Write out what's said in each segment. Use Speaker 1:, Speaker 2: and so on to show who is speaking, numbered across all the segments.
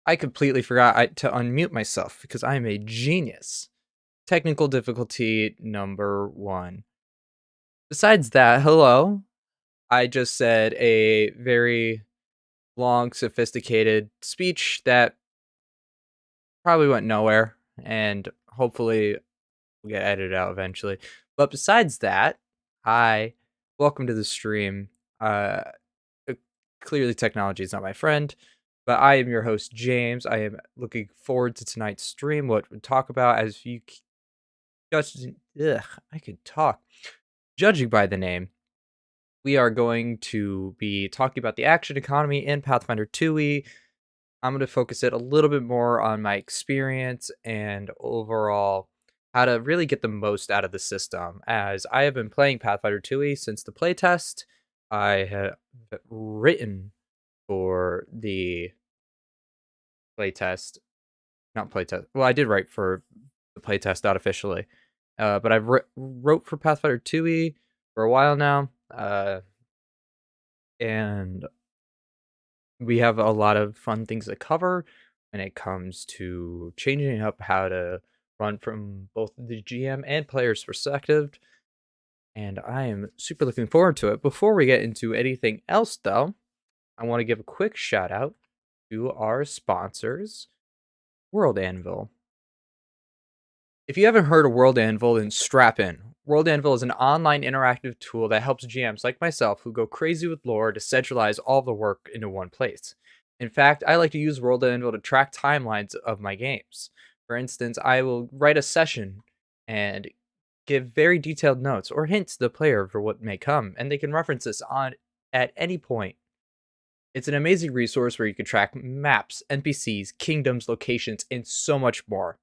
Speaker 1: I completely forgot to unmute myself because I am a genius. Technical difficulty number 1. Besides that, hello. I just said a very long, sophisticated speech that probably went nowhere and hopefully will get edited out eventually. But besides that, hi, welcome to the stream. Uh, uh, Clearly, technology is not my friend, but I am your host, James. I am looking forward to tonight's stream. What we talk about, as you just, I could talk. Judging by the name, we are going to be talking about the action economy in Pathfinder 2e. I'm going to focus it a little bit more on my experience and overall how to really get the most out of the system. As I have been playing Pathfinder 2e since the playtest, I have written for the playtest, not playtest. Well, I did write for the playtest, not officially, but I've wrote for Pathfinder 2e for a while now, and we have a lot of fun things to cover when it comes to changing up how to run from both the GM and player's perspective. And I am super looking forward to it. Before we get into anything else, though, I want to give a quick shout out to our sponsors, World Anvil. If you haven't heard of World Anvil, then strap in. World Anvil is an online interactive tool that helps GMs like myself who go crazy with lore to centralize all the work into one place. In fact, I like to use World Anvil to track timelines of my games. For instance, I will write a session and give very detailed notes or hints to the player for what may come, and they can reference this on at any point. It's an amazing resource where you can track maps, NPCs, kingdoms, locations, and so much more.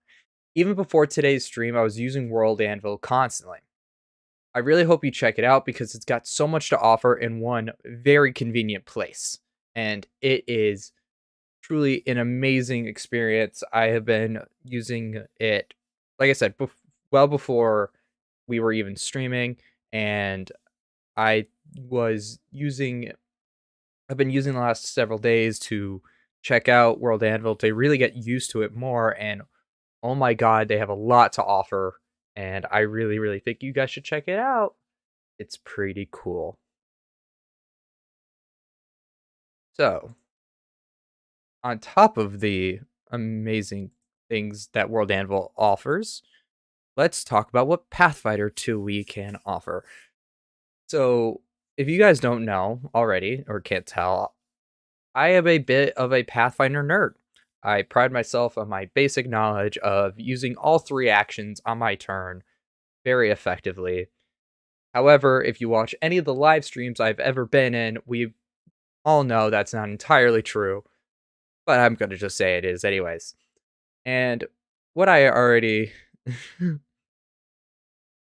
Speaker 1: Even before today's stream, I was using World Anvil constantly. I really hope you check it out because it's got so much to offer in one very convenient place. And it is truly an amazing experience. I have been using it, like I said, well before we were even streaming. And I was using, I've been using the last several days to check out World Anvil to really get used to it more. And oh my god, they have a lot to offer, and I really, really think you guys should check it out. It's pretty cool. So, on top of the amazing things that World Anvil offers, let's talk about what Pathfinder 2e can offer. So, if you guys don't know already, or can't tell, I am a bit of a Pathfinder nerd. I pride myself on my basic knowledge of using all 3 actions on my turn very effectively. However, if you watch any of the live streams I've ever been in, we all know that's not entirely true, but I'm going to just say it is anyways. And what I already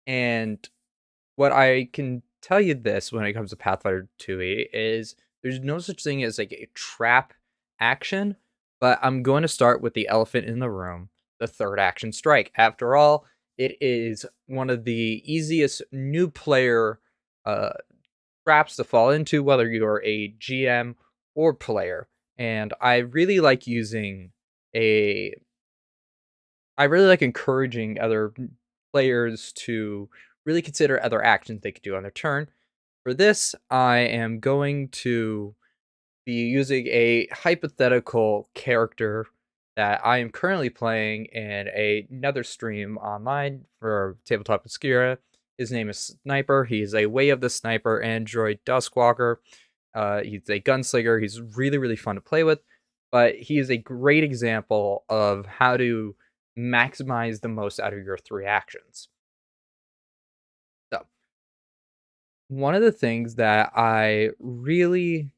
Speaker 1: and what I can tell you this when it comes to Pathfinder 2e is there's no such thing as like a trap action, but I'm going to start with the elephant in the room, the third action strike. After all, it is one of the easiest new player traps to fall into, whether you're a GM or player. And I really like encouraging other players to really consider other actions they could do on their turn. For this, I am going to be using a hypothetical character that I am currently playing in another stream online for Tabletop Obscura. His name is Sniper. He's a Way of the Sniper android Duskwalker. He's a gunslinger. He's really, really fun to play with, but he is a great example of how to maximize the most out of your 3 actions. So, one of the things that I really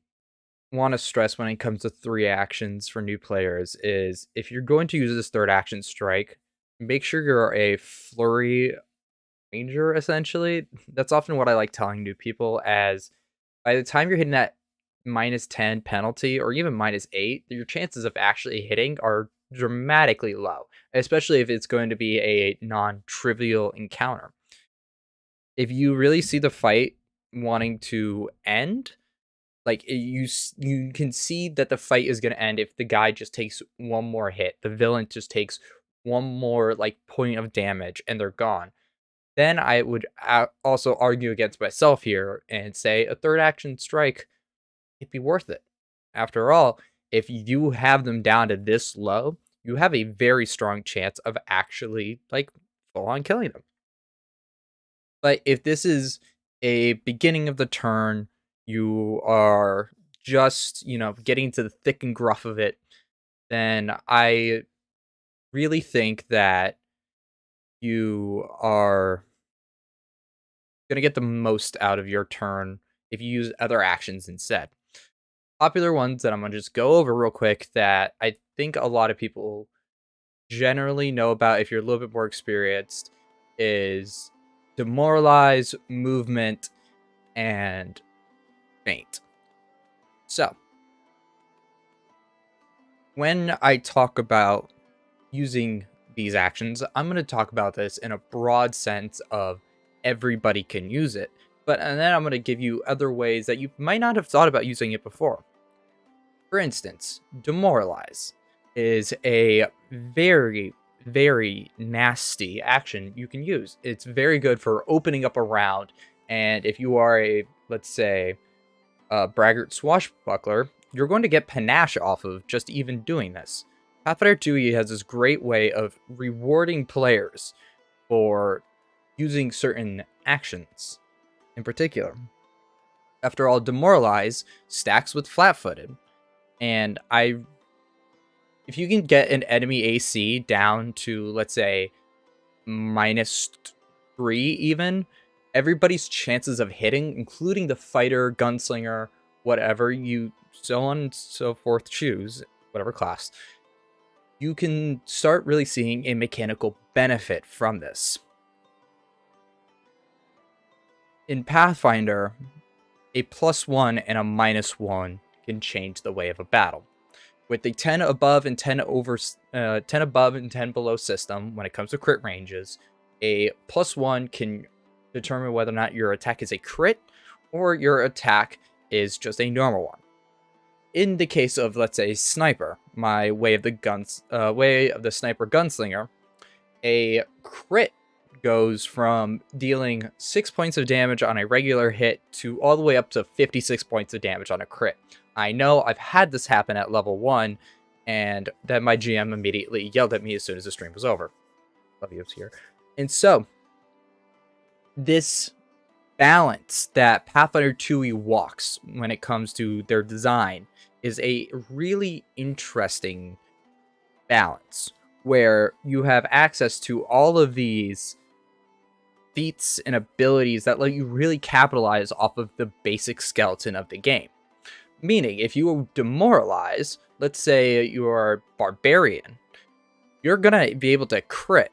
Speaker 1: want to stress when it comes to 3 actions for new players is if you're going to use this third action strike, make sure you're a flurry ranger, essentially. That's often what I like telling new people, as by the time you're hitting that -10 penalty or even -8, your chances of actually hitting are dramatically low, especially if it's going to be a non-trivial encounter. If you really see the fight wanting to end, Like, you can see that the fight is gonna end if the guy just takes one more hit. The villain just takes one more, like, point of damage, and they're gone. Then I would also argue against myself here and say a third action strike, it'd be worth it. After all, if you have them down to this low, you have a very strong chance of actually, like, full on killing them. But if this is a beginning of the turn, you are just, getting to the thick and gruff of it, then I really think that you are going to get the most out of your turn if you use other actions instead. Popular ones that I'm going to just go over real quick that I think a lot of people generally know about if you're a little bit more experienced is demoralize, movement, and faint. So, when I talk about using these actions, I'm going to talk about this in a broad sense of everybody can use it, and then I'm going to give you other ways that you might not have thought about using it before. For instance, demoralize is a very, very nasty action you can use. It's very good for opening up a round, and if you are let's say, braggart swashbuckler, you're going to get panache off of just even doing this. Pathfinder 2e has this great way of rewarding players for using certain actions in particular. After all, demoralize stacks with flat-footed, and if you can get an enemy AC down to, let's say, -3 even, everybody's chances of hitting, including the fighter, gunslinger, whatever you so on and so forth choose, whatever class, you can start really seeing a mechanical benefit from this. In Pathfinder, a +1 and a -1 can change the way of a battle. With the 10 above and 10 above and 10 below system, when it comes to crit ranges, a +1 can determine whether or not your attack is a crit or your attack is just a normal one. In the case of, let's say, sniper, my way of the sniper gunslinger, a crit goes from dealing 6 points of damage on a regular hit to all the way up to 56 points of damage on a crit. I know I've had this happen at level 1, and then my GM immediately yelled at me as soon as the stream was over. Love you here. And so, this balance that Pathfinder 2e walks when it comes to their design is a really interesting balance, where you have access to all of these feats and abilities that let you really capitalize off of the basic skeleton of the game. Meaning, if you demoralize, let's say you're barbarian, you're gonna be able to crit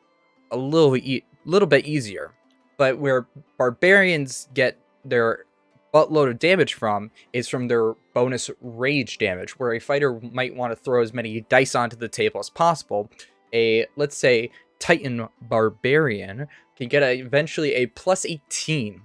Speaker 1: a little bit easier. But where barbarians get their buttload of damage from is from their bonus rage damage, where a fighter might want to throw as many dice onto the table as possible. Let's say, Titan Barbarian can get eventually a +18.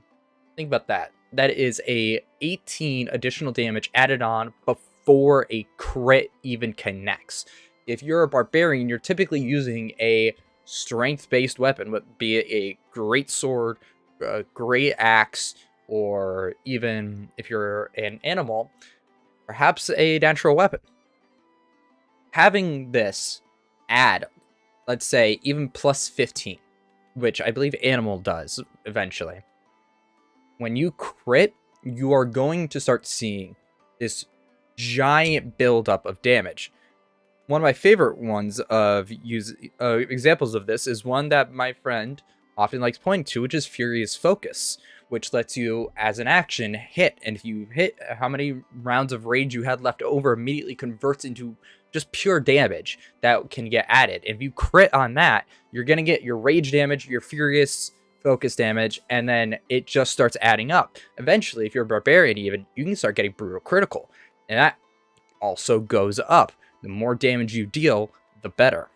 Speaker 1: Think about that. That is a 18 additional damage added on before a crit even connects. If you're a barbarian, you're typically using a strength-based weapon, be it a great sword, a great axe, or even if you're an animal, perhaps a natural weapon. Having this add, let's say, even +15, which I believe animal does eventually. When you crit, you are going to start seeing this giant buildup of damage. One of my favorite ones of examples of this is one that my friend often likes pointing to, which is Furious Focus, which lets you, as an action, hit. And if you hit, how many rounds of rage you had left over immediately converts into just pure damage that can get added. And if you crit on that, you're going to get your rage damage, your Furious Focus damage, and then it just starts adding up. Eventually, if you're a barbarian even, you can start getting brutal critical. And that also goes up. The more damage you deal, the better.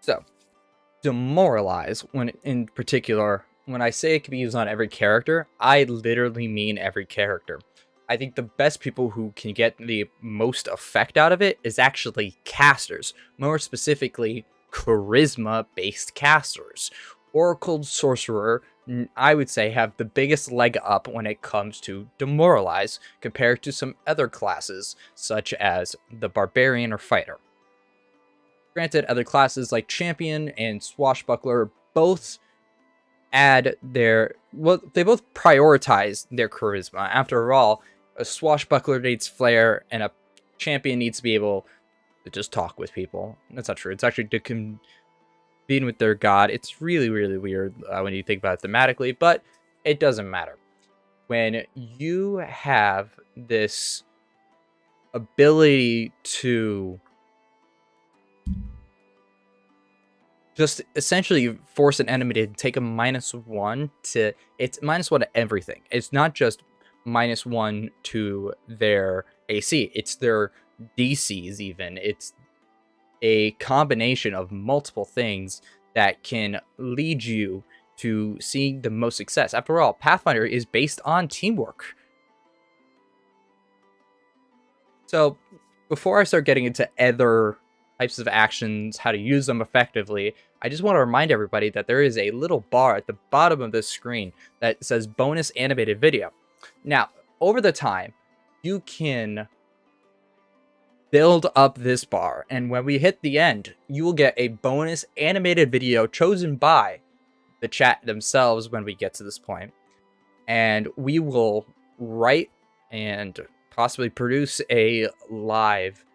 Speaker 1: So, demoralize, when in particular, when I say it can be used on every character, I literally mean every character. I think the best people who can get the most effect out of it is actually casters, more specifically, charisma based casters. Oracle Sorcerer, I would say, have the biggest leg up when it comes to demoralize compared to some other classes, such as the Barbarian or Fighter. Granted, other classes like Champion and Swashbuckler both they both prioritize their charisma. After all, a Swashbuckler needs flair, and a Champion needs to be able to just talk with people. That's not true. It's actually to convene with their god. It's really, really weird when you think about it thematically, but it doesn't matter. When you have this ability to just essentially force an enemy to take a -1 to, it's -1 to everything. It's not just -1 to their AC, it's their DCs even. It's a combination of multiple things that can lead you to seeing the most success. After all, Pathfinder is based on teamwork. So before I start getting into other types of actions, how to use them effectively, I just want to remind everybody that there is a little bar at the bottom of this screen that says bonus animated video. Now, over the time, you can build up this bar, and when we hit the end, you will get a bonus animated video chosen by the chat themselves when we get to this point. And we will write and possibly produce a live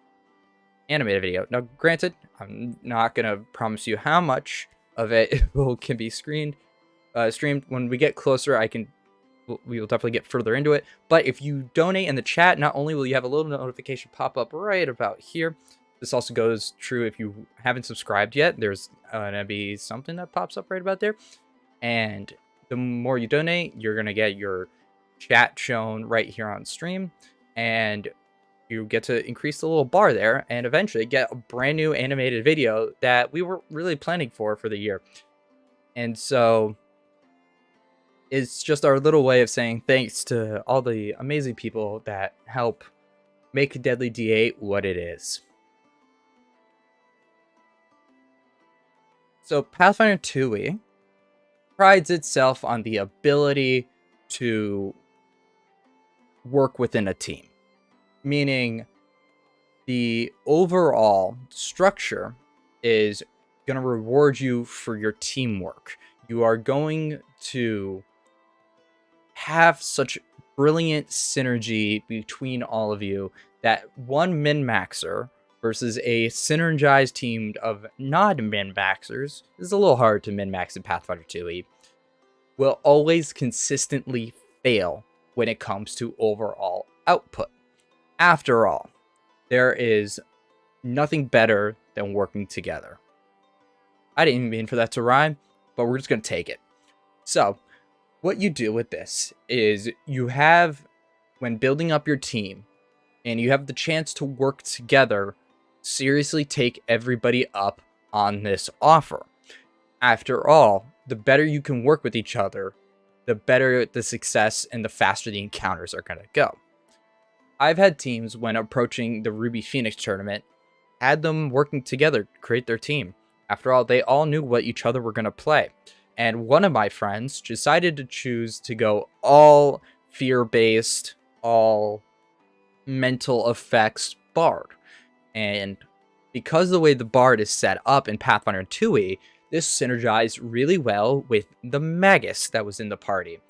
Speaker 1: animated video. Now, granted, I'm not gonna promise you how much of it can be streamed. When we get closer, we will definitely get further into it. But if you donate in the chat, not only will you have a little notification pop up right about here, this also goes true if you haven't subscribed yet. There's gonna be something that pops up right about there, and the more you donate, you're gonna get your chat shown right here on stream, and you get to increase the little bar there and eventually get a brand new animated video that we were really planning for the year. And so it's just our little way of saying thanks to all the amazing people that help make Deadly D8 what it is. So Pathfinder 2e prides itself on the ability to work within a team. Meaning the overall structure is going to reward you for your teamwork. You are going to have such brilliant synergy between all of you that one min-maxer versus a synergized team of non-min-maxers, this is a little hard to min-max in Pathfinder 2e, will always consistently fail when it comes to overall output. After all, there is nothing better than working together. I didn't even mean for that to rhyme, but we're just going to take it. So, what you do with this is you have, when building up your team, and you have the chance to work together, seriously take everybody up on this offer. After all, the better you can work with each other, the better the success and the faster the encounters are going to go. I've had teams, when approaching the Ruby Phoenix tournament, had them working together to create their team. After all, they all knew what each other were going to play. And one of my friends decided to choose to go all fear-based, all mental effects bard. And because of the way the bard is set up in Pathfinder 2e, this synergized really well with the Magus that was in the party.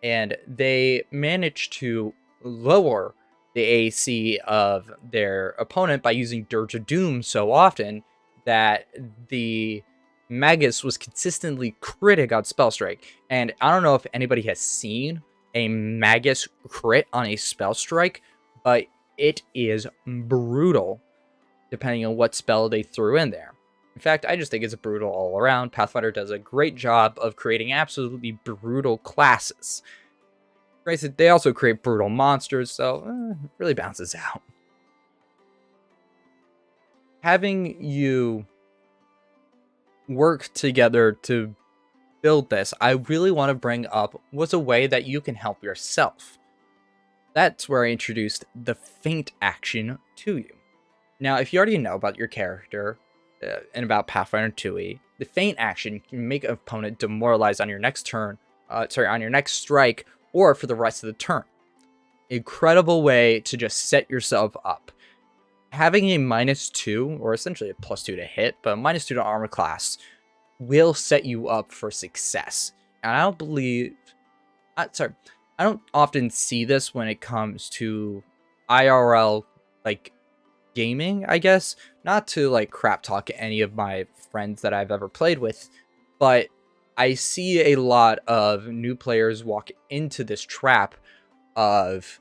Speaker 1: And they managed to lower the AC of their opponent by using Dirge of Doom so often that the Magus was consistently critting on Spellstrike. And I don't know if anybody has seen a Magus crit on a Spellstrike, but it is brutal depending on what spell they threw in there. In fact, I just think it's brutal all around. Pathfinder does a great job of creating absolutely brutal classes. Granted, they also create brutal monsters, so it really balances out. Having you work together to build this, I really want to bring up was a way that you can help yourself. That's where I introduced the feint action to you. Now, if you already know about your character and about Pathfinder 2e, the feint action can make an opponent demoralized on your next turn, on your next strike, or for the rest of the turn. Incredible way to just set yourself up. Having a -2, or essentially a +2 to hit, but a -2 to armor class, will set you up for success. And I don't believe, I don't often see this when it comes to IRL, like, gaming, I guess. Not to, like, crap talk any of my friends that I've ever played with, but I see a lot of new players walk into this trap of,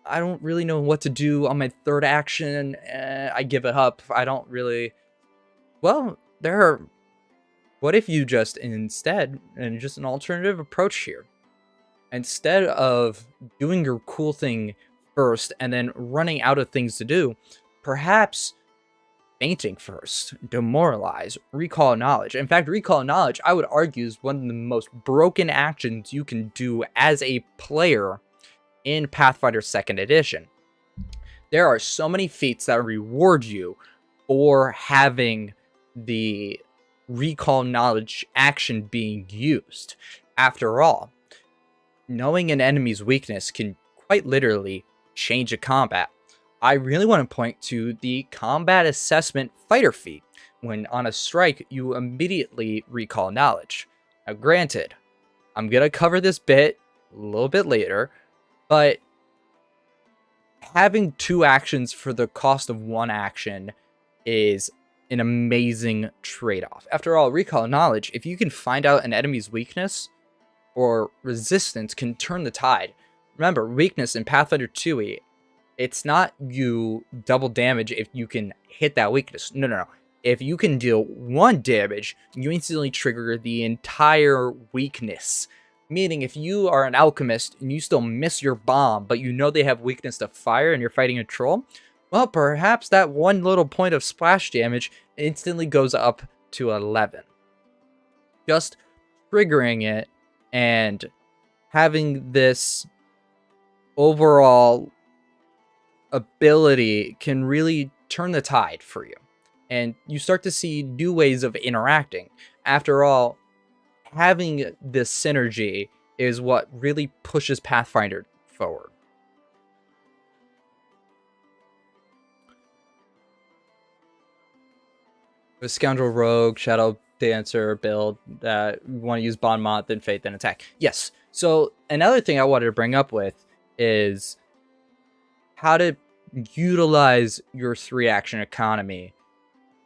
Speaker 1: I don't really know what to do on my third action, I give it up, I don't really... Well, what if you just instead, and just an alternative approach here, instead of doing your cool thing first and then running out of things to do, perhaps fainting first, demoralize, recall knowledge. In fact, recall knowledge, I would argue, is one of the most broken actions you can do as a player in Pathfinder 2nd Edition. There are so many feats that reward you for having the recall knowledge action being used. After all, knowing an enemy's weakness can quite literally change a combat. I really want to point to the combat assessment fighter feat. When on a strike, you immediately recall knowledge. Now granted, I'm going to cover this bit a little bit later, but having 2 actions for the cost of 1 action is an amazing trade-off. After all, recall knowledge, if you can find out an enemy's weakness or resistance, can turn the tide. Remember, weakness in Pathfinder 2e, it's not you double damage if you can hit that weakness. No. If you can deal 1 damage, you instantly trigger the entire weakness. Meaning, if you are an alchemist and you still miss your bomb, but you know they have weakness to fire and you're fighting a troll, well, perhaps that 1 little point of splash damage instantly goes up to 11. Just triggering it and having this overall ability can really turn the tide for you. And you start to see new ways of interacting. After all, having this synergy is what really pushes Pathfinder forward. The Scoundrel Rogue, Shadow Dancer build that you want to use Bon Mot, then Fate, then Attack. Yes. So another thing I wanted to bring up with is how to utilize your 3-action economy.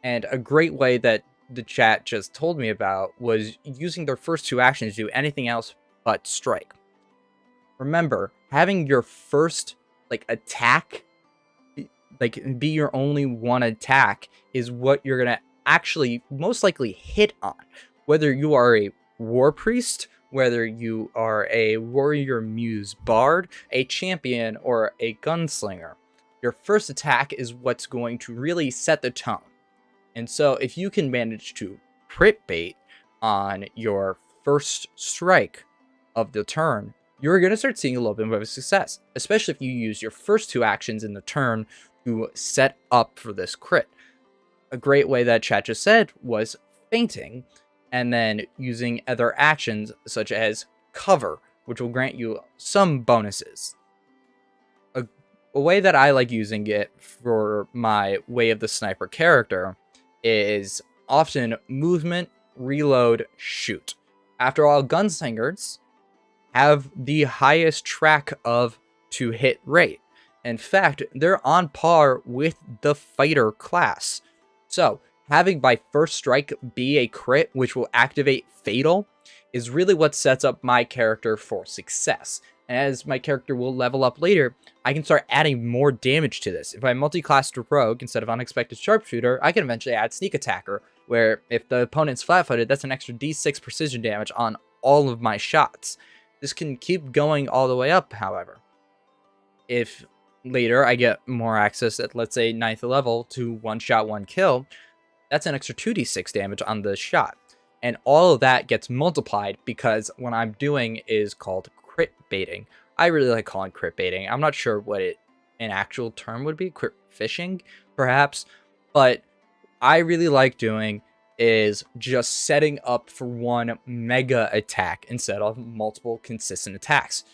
Speaker 1: And a great way that the chat just told me about was using their first 2 actions to do anything else but strike. Remember, having your first attack be your only 1 attack is what you're gonna actually most likely hit on. Whether you are a war priest, whether you are a warrior muse bard, a champion, or a gunslinger, your first attack is what's going to really set the tone. And so if you can manage to crit bait on your first strike of the turn, you're going to start seeing a little bit of a success, especially if you use your first 2 actions in the turn to set up for this crit. A great way that chat just said was fainting, and then using other actions such as cover, which will grant you some bonuses. A way that I like using it for my Way of the Sniper character is often movement, reload, shoot. After all, gunslingers have the highest track of to hit rate. In fact, they're on par with the fighter class. So, having my first strike be a crit, which will activate Fatal, is really what sets up my character for success. And as my character will level up later, I can start adding more damage to this. If I multi-classed Rogue instead of Unexpected Sharpshooter, I can eventually add Sneak Attacker, where if the opponent's flat-footed, that's an extra d6 precision damage on all of my shots. This can keep going all the way up, however. If later I get more access at, let's say, 9th level to 1 shot, 1 kill, that's an extra 2d6 damage on the shot. And all of that gets multiplied because what I'm doing is called crit baiting. I really like calling crit baiting. I'm not sure what an actual term would be, crit fishing, perhaps. But I really like doing is just setting up for one mega attack instead of multiple consistent attacks.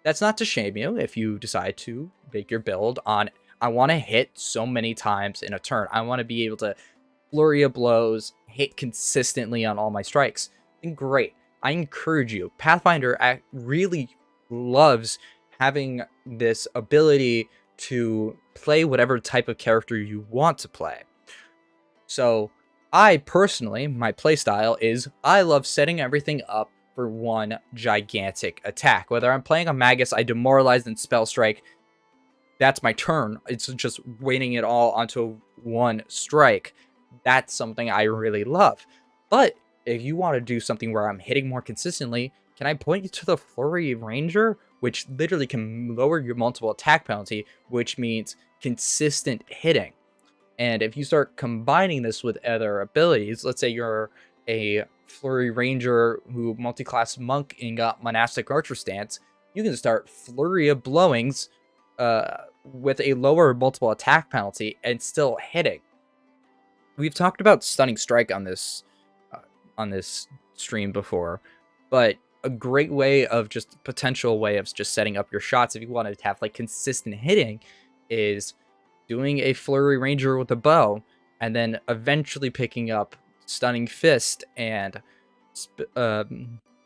Speaker 1: That's not to shame you if you decide to make your build on, I want to hit so many times in a turn. I want to be able to flurry of blows, hit consistently on all my strikes. And great. I encourage you. Pathfinder really loves having this ability to play whatever type of character you want to play. So I personally, my playstyle is I love setting everything up for one gigantic attack. Whether I'm playing a Magus, I demoralize and spell strike. That's my turn. It's just waiting it all onto one strike. That's something I really love. But if you want to do something where I'm hitting more consistently, can I point you to the Flurry Ranger, which literally can lower your multiple attack penalty, which means consistent hitting. And if you start combining this with other abilities, let's say you're a Flurry Ranger who multi-class Monk and got Monastic Archer stance, you can start Flurry of Blowings with a lower multiple attack penalty and still hitting. We've talked about Stunning Strike on this stream before, but a great way of just potential way of just setting up your shots if you want to have like consistent hitting is doing a Flurry Ranger with a bow, and then eventually picking up Stunning Fist and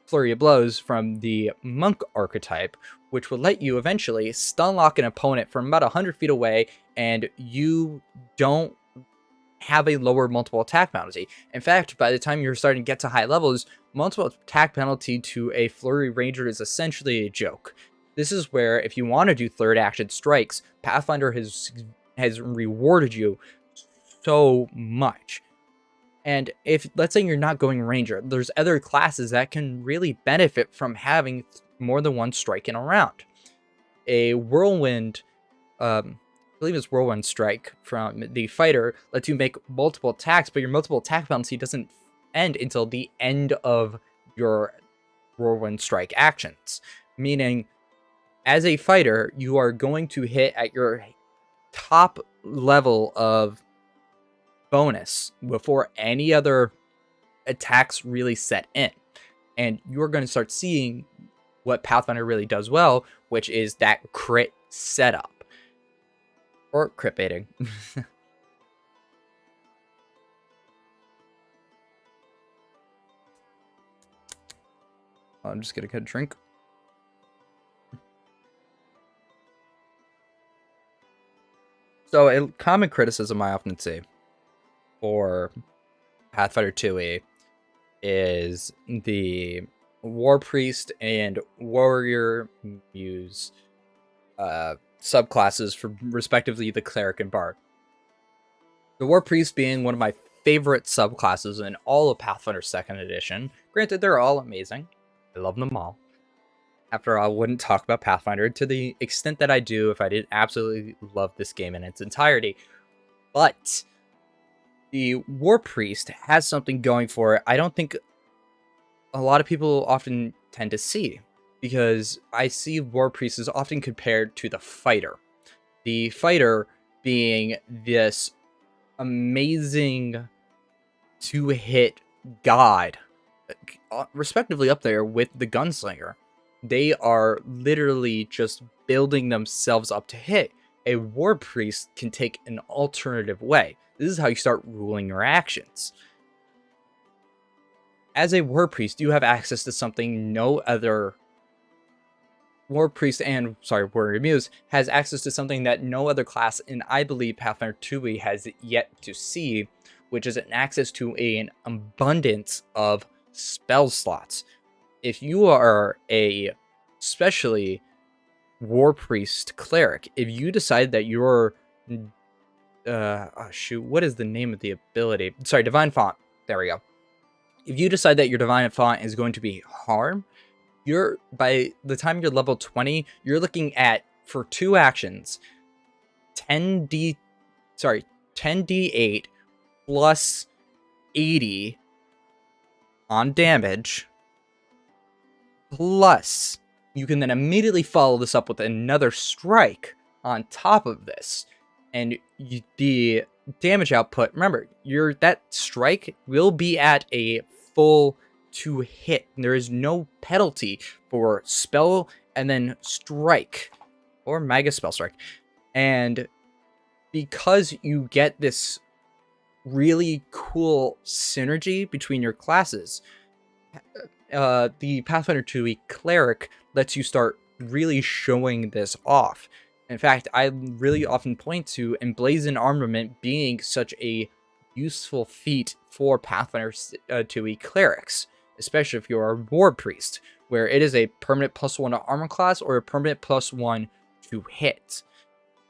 Speaker 1: Flurry of Blows from the Monk archetype, which will let you eventually stun lock an opponent from about 100 feet away, and you don't have a lower multiple attack penalty. In fact, by the time you're starting to get to high levels, multiple attack penalty to a Flurry Ranger is essentially a joke. This is where, if you want to do third action strikes, Pathfinder has rewarded you so much. And if, let's say you're not going Ranger, there's other classes that can really benefit from having more than one strike in a round. A Whirlwind, I believe it's Whirlwind Strike from the Fighter, lets you make multiple attacks, but your multiple attack penalty doesn't end until the end of your Whirlwind Strike actions. Meaning, as a fighter, you are going to hit at your top level of bonus before any other attacks really set in. And you're going to start seeing what Pathfinder really does well, which is that crit setup. Or crit baiting. I'm just going to get a drink. So a common criticism I often see for Pathfinder 2e is the War Priest and Warrior Muse subclasses for respectively the Cleric and Bard. The War Priest being one of my favorite subclasses in all of Pathfinder 2nd Edition. Granted, they're all amazing. I love them all. After all, I wouldn't talk about Pathfinder to the extent that I do if I didn't absolutely love this game in its entirety. But the War Priest has something going for it I don't think a lot of people often tend to see, because I see War Priest is often compared to the Fighter. The Fighter being this amazing two-hit god, respectively up there with the Gunslinger. They are literally just building themselves up to hit. A War Priest can take an alternative way. This is how you start ruling your actions. As a War Priest, you have access to something no other War Priest and, Warrior Muse has access to something that no other class in, I believe, Pathfinder 2e has yet to see, which is an access to an abundance of spell slots. If you are especially War Priest Cleric, if you decide that you're, what is the name of the ability? Divine Font. There we go. If you decide that your Divine Font is going to be Harm, by the time you're level 20, you're looking at, for 2 actions, 10d8 plus 80 on damage. Plus, you can then immediately follow this up with another strike on top of this. And the damage output, remember, that strike will be at a full 2 hit. There is no penalty for spell and then strike or mega spell strike. And because you get this really cool synergy between your classes, the Pathfinder 2e Cleric lets you start really showing this off. In fact, I really often point to Emblazoned Armament being such a useful feat for Pathfinder 2e Clerics, especially if you're a War Priest, where it is a permanent +1 to armor class or a permanent +1 to hit.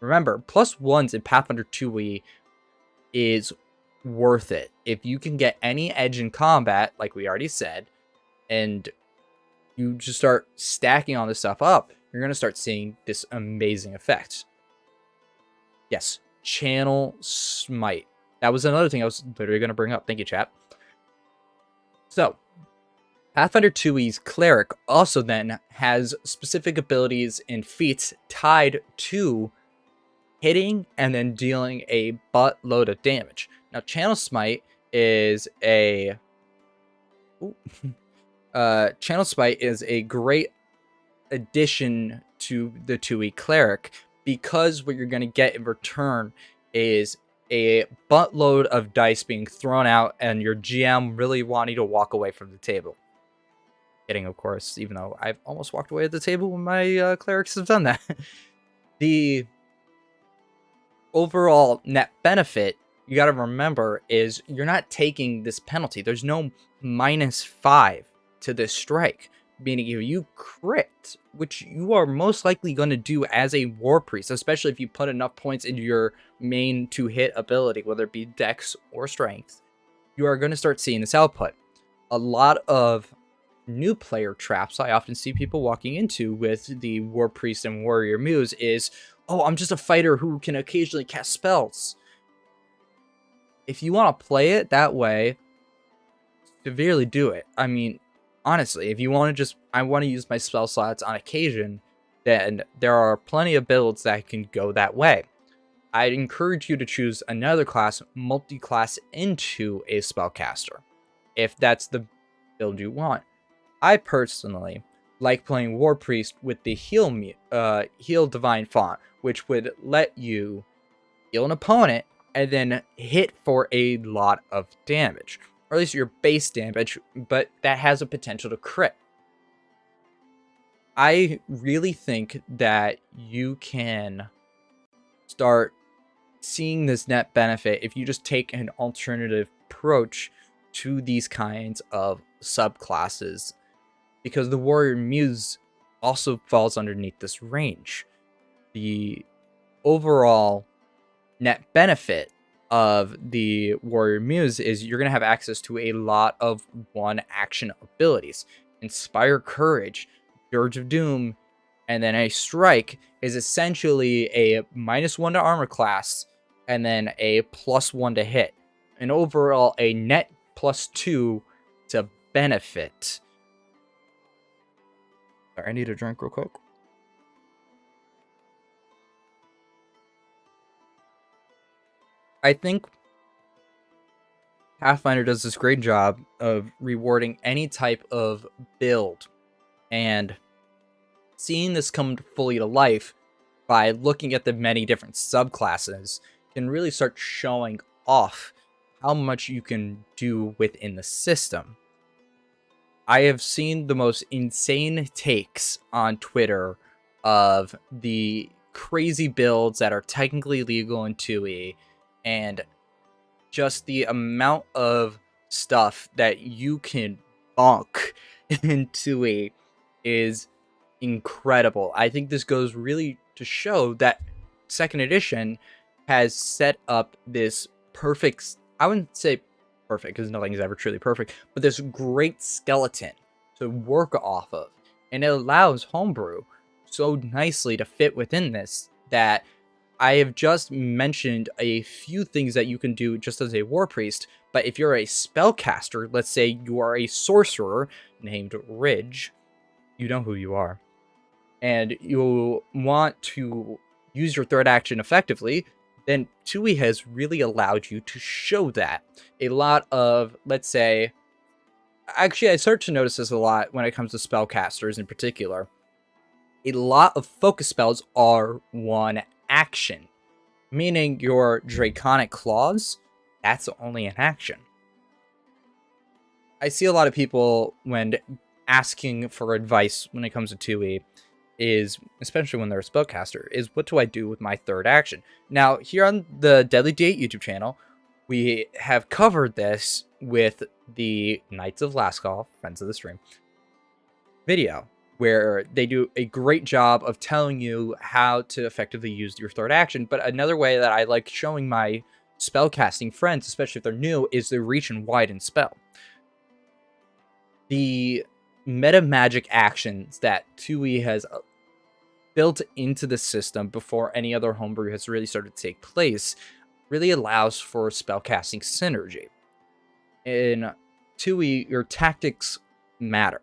Speaker 1: Remember, +1s in Pathfinder 2e is worth it. If you can get any edge in combat, like we already said, and you just start stacking all this stuff up, you're going to start seeing this amazing effect. Yes, Channel Smite. That was another thing I was literally going to bring up. Thank you, chat. So, Pathfinder 2e's Cleric also then has specific abilities and feats tied to hitting and then dealing a buttload of damage. Now, Channel Smite is a... Channel Smite is a great addition to the 2e Cleric, because what you're going to get in return is a buttload of dice being thrown out and your GM really wanting to walk away from the table. Kidding, of course, even though I've almost walked away at the table when my clerics have done that. The overall net benefit, you got to remember, is you're not taking this penalty. There's no -5 to this strike, meaning if you crit, which you are most likely going to do as a War Priest, especially if you put enough points into your main 2-hit ability, whether it be Dex or Strength, you are going to start seeing this output. A lot of new player traps I often see people walking into with the War Priest and Warrior Muse is, oh, I'm just a fighter who can occasionally cast spells. If you want to play it that way, severely do it. I mean, honestly, if you want to just, I want to use my spell slots on occasion, then there are plenty of builds that can go that way. I'd encourage you to choose another class, multi-class into a spellcaster, if that's the build you want. I personally like playing War Priest with the Heal Divine Font, which would let you heal an opponent and then hit for a lot of damage. Or at least your base damage, but that has a potential to crit. I really think that you can start seeing this net benefit if you just take an alternative approach to these kinds of subclasses, because the Warrior Muse also falls underneath this range. The overall net benefit of the Warrior Muse is you're going to have access to a lot of one-action abilities. Inspire Courage, Dirge of Doom, and then a Strike is essentially a -1 to armor class, and then a +1 to hit. And overall, a net +2 to benefit. Sorry, I need a drink real quick. I think Pathfinder does this great job of rewarding any type of build, and seeing this come fully to life by looking at the many different subclasses can really start showing off how much you can do within the system. I have seen the most insane takes on Twitter of the crazy builds that are technically legal in 2e, and just the amount of stuff that you can bonk in 2e is incredible. I think this goes really to show that 2nd edition has set up this perfect, I wouldn't say perfect because nothing is ever truly perfect, but this great skeleton to work off of, and it allows homebrew so nicely to fit within this that I have just mentioned a few things that you can do just as a War Priest, But if you're a spellcaster, let's say you are a sorcerer named Ridge, you know who you are, and you want to use your third action effectively, then Tui has really allowed you to show that. A lot of, let's say, actually, I start to notice this a lot when it comes to spellcasters in particular. A lot of focus spells are one action, meaning your Draconic Claws, that's only an action. I see a lot of people when asking for advice when it comes to 2e is, especially when they're a spellcaster, is what do I do with my third action? Now, here on the Deadly D8 YouTube channel, we have covered this with the Knights of Last Call, friends of the stream, video, where they do a great job of telling you how to effectively use your third action. But another way that I like showing my spellcasting friends, especially if they're new, is the reach and widen spell. The meta magic actions that 2e has built into the system before any other homebrew has really started to take place really allows for spellcasting synergy. In 2e, your tactics matter.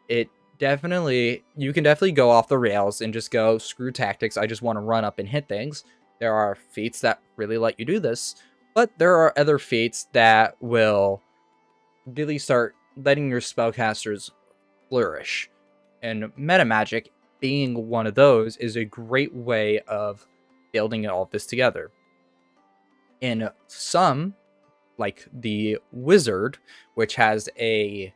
Speaker 1: You can definitely go off the rails and just go, screw tactics, I just want to run up and hit things. There are feats that really let you do this, but there are other feats that will really start letting your spellcasters flourish. And meta magic, being one of those, is a great way of building all of this together. In some, like the Wizard, which has a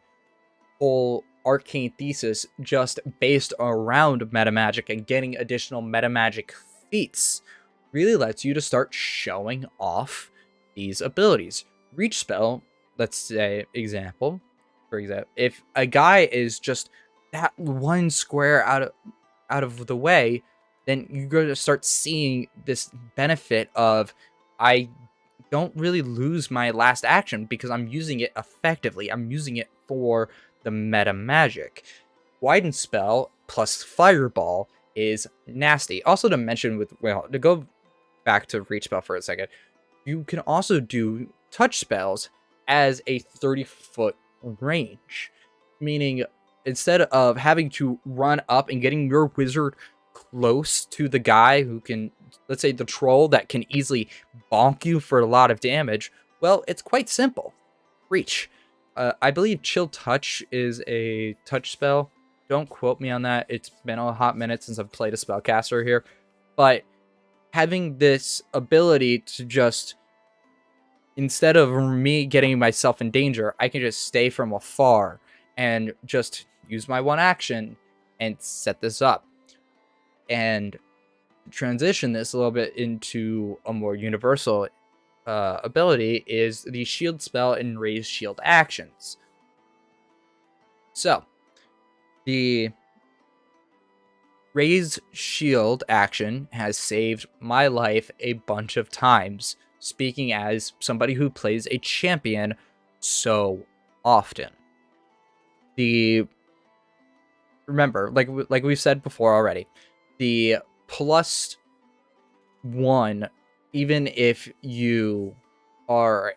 Speaker 1: whole arcane thesis just based around meta magic and getting additional meta magic feats, really lets you to start showing off these abilities. Reach spell, let's say, for example, if a guy is just that one square out of the way, then you're going to start seeing this benefit of, I don't really lose my last action because I'm using it effectively. I'm using it for the meta magic. Widen spell plus fireball is nasty. Also to mention to go back to reach spell for a second, you can also do touch spells as a 30-foot range, meaning instead of having to run up and getting your wizard close to the guy who can, let's say the troll that can easily bonk you for a lot of damage, well, it's quite simple. Reach. I believe Chill Touch is a touch spell. Don't quote me on that. It's been a hot minute since I've played a spellcaster here. But having this ability to just, instead of me getting myself in danger, I can just stay from afar and just use my one action and set this up. And transition this a little bit into a more universal ability is the shield spell and raise shield actions. So, the raise shield action has saved my life a bunch of times, speaking as somebody who plays a champion so often. Remember, like we've said before already, the +1, even if you are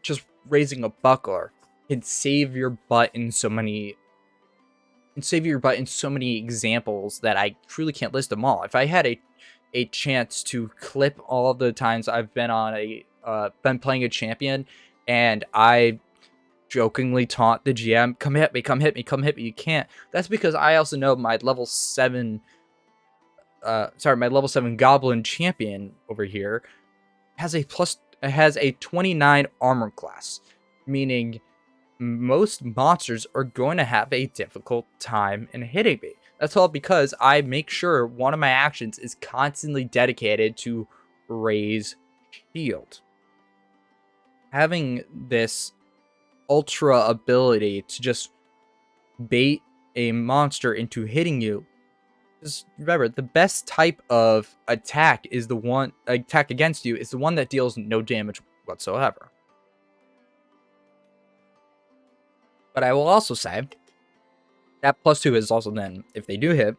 Speaker 1: just raising a buckler, can save your butt in so many examples that I truly can't list them all. If I had a chance to clip all the times I've been been playing a champion and I jokingly taunt the GM, come hit me, come hit me, come hit me, you can't. That's because I also know my level 7 goblin champion over here has a 29 armor class, meaning most monsters are going to have a difficult time in hitting me. That's all because I make sure one of my actions is constantly dedicated to raise shield. Having this ultra ability to just bait a monster into hitting you, just remember, the best type of attack against you is the one that deals no damage whatsoever. But I will also say that +2 is also then, if they do hit,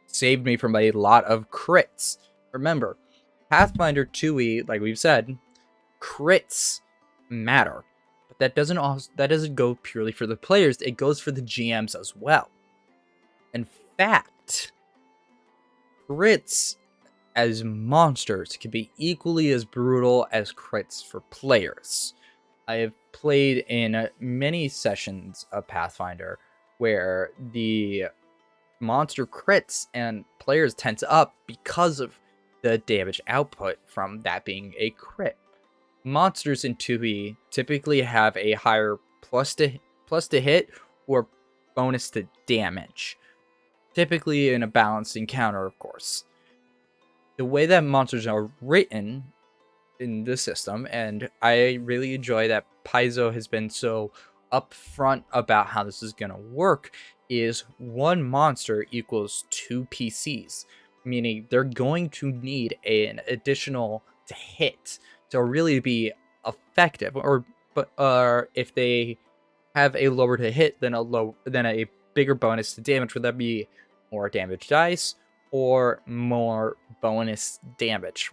Speaker 1: saved me from a lot of crits. Remember, Pathfinder 2e, like we've said, crits matter. that doesn't go purely for the players, it goes for the GMs as well. In fact, crits as monsters can be equally as brutal as crits for players. I have played in many sessions of Pathfinder where the monster crits and players tense up because of the damage output from that being a crit. Monsters in 2e typically have a higher plus to hit or bonus to damage, typically in a balanced encounter, of course. The way that monsters are written in this system, and I really enjoy that Paizo has been so upfront about how this is going to work, is one monster equals 2 PCs, meaning they're going to need an additional to hit to really be effective, or if they have a lower to hit than a bigger bonus to damage, would that be more damage dice or more bonus damage?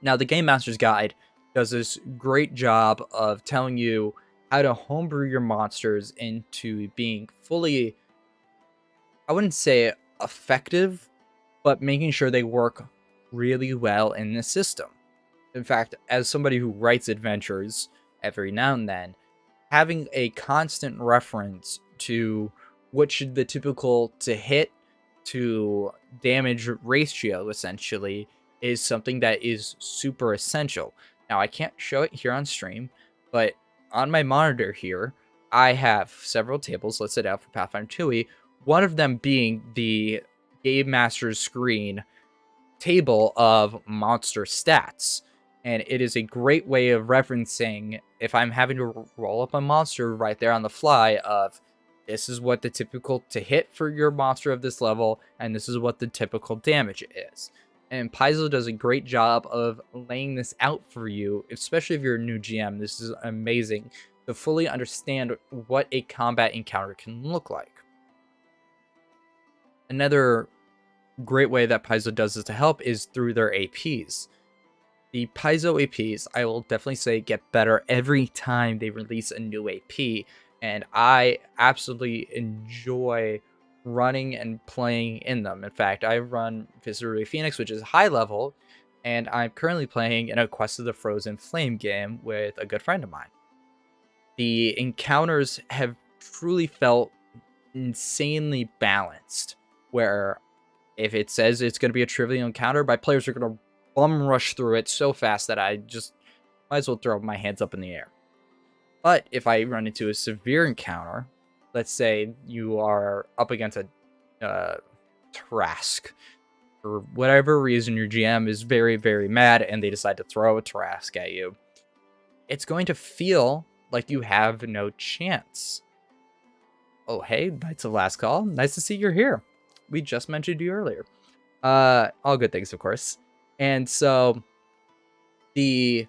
Speaker 1: Now, the Game Master's Guide does this great job of telling you how to homebrew your monsters into being fully, I wouldn't say effective, but making sure they work really well in the system. In fact, as somebody who writes adventures every now and then, having a constant reference to what should the typical to hit to damage ratio essentially is something that is super essential. Now, I can't show it here on stream, but on my monitor here, I have several tables listed out for Pathfinder 2e, one of them being the Game Master's screen table of monster stats. And it is a great way of referencing if I'm having to roll up a monster right there on the fly of this is what the typical to hit for your monster of this level, and this is what the typical damage is. And Paizo does a great job of laying this out for you, especially if you're a new GM. This is amazing to fully understand what a combat encounter can look like. Another great way that Paizo does this to help is through their APs. The Paizo APs, I will definitely say, get better every time they release a new AP, and I absolutely enjoy running and playing in them. In fact, I run Visceral Phoenix, which is high level, and I'm currently playing in a Quest of the Frozen Flame game with a good friend of mine. The encounters have truly felt insanely balanced, where if it says it's going to be a trivial encounter, my players are going to bum rush through it so fast that I just might as well throw my hands up in the air. But if I run into a severe encounter, let's say you are up against a Trask, for whatever reason your GM is very, very mad and they decide to throw a Trask at you, it's going to feel like you have no chance. Oh, hey, Knights of Last Call. Nice to see you're here. We just mentioned you earlier. All good things, of course. And so the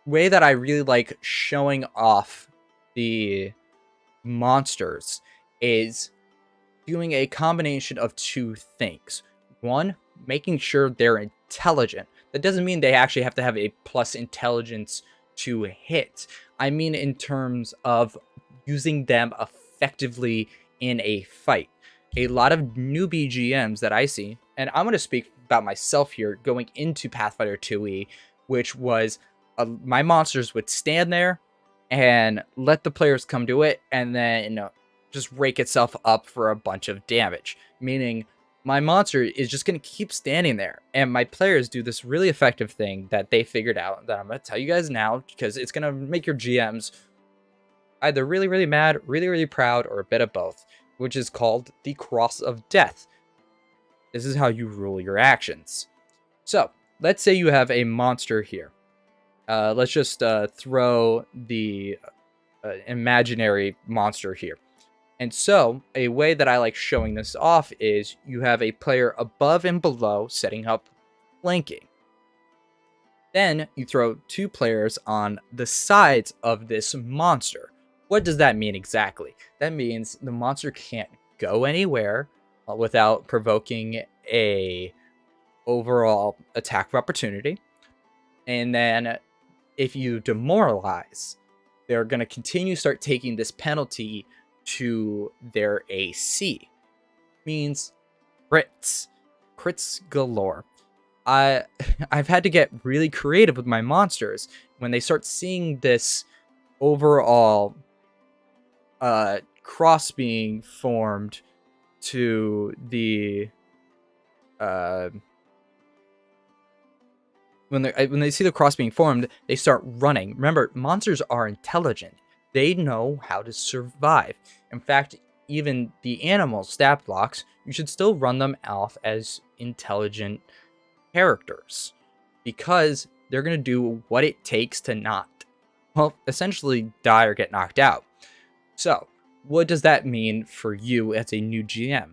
Speaker 1: way that I really like showing off the monsters is doing a combination of two things. One, making sure they're intelligent. That doesn't mean they actually have to have a plus intelligence to hit. I mean in terms of using them effectively in a fight. A lot of newbie GMs that I see, and I'm going to speak about myself here going into Pathfinder 2e, which was my monsters would stand there and let the players come to it and then just rake itself up for a bunch of damage. Meaning my monster is just going to keep standing there. And my players do this really effective thing that they figured out that I'm going to tell you guys now because it's going to make your GMs either really, really mad, really, really proud, or a bit of both, which is called the Cross of Death. This is how you rule your actions. So, let's say you have a monster here. Let's just throw the imaginary monster here. And so, a way that I like showing this off is you have a player above and below setting up flanking. Then you throw two players on the sides of this monster. What does that mean exactly? That means the monster can't go anywhere without provoking a overall attack of opportunity. And then if you demoralize, they're going to continue start taking this penalty to their AC. Means crits galore. I've had to get really creative with my monsters when they start seeing this overall cross being formed to the uh when they see the cross being formed, they start running. Remember, monsters are intelligent. They know how to survive. In fact, even the animal stat blocks, you should still run them off as intelligent characters because they're going to do what it takes to not, well, essentially die or get knocked out. So, what does that mean for you as a new GM?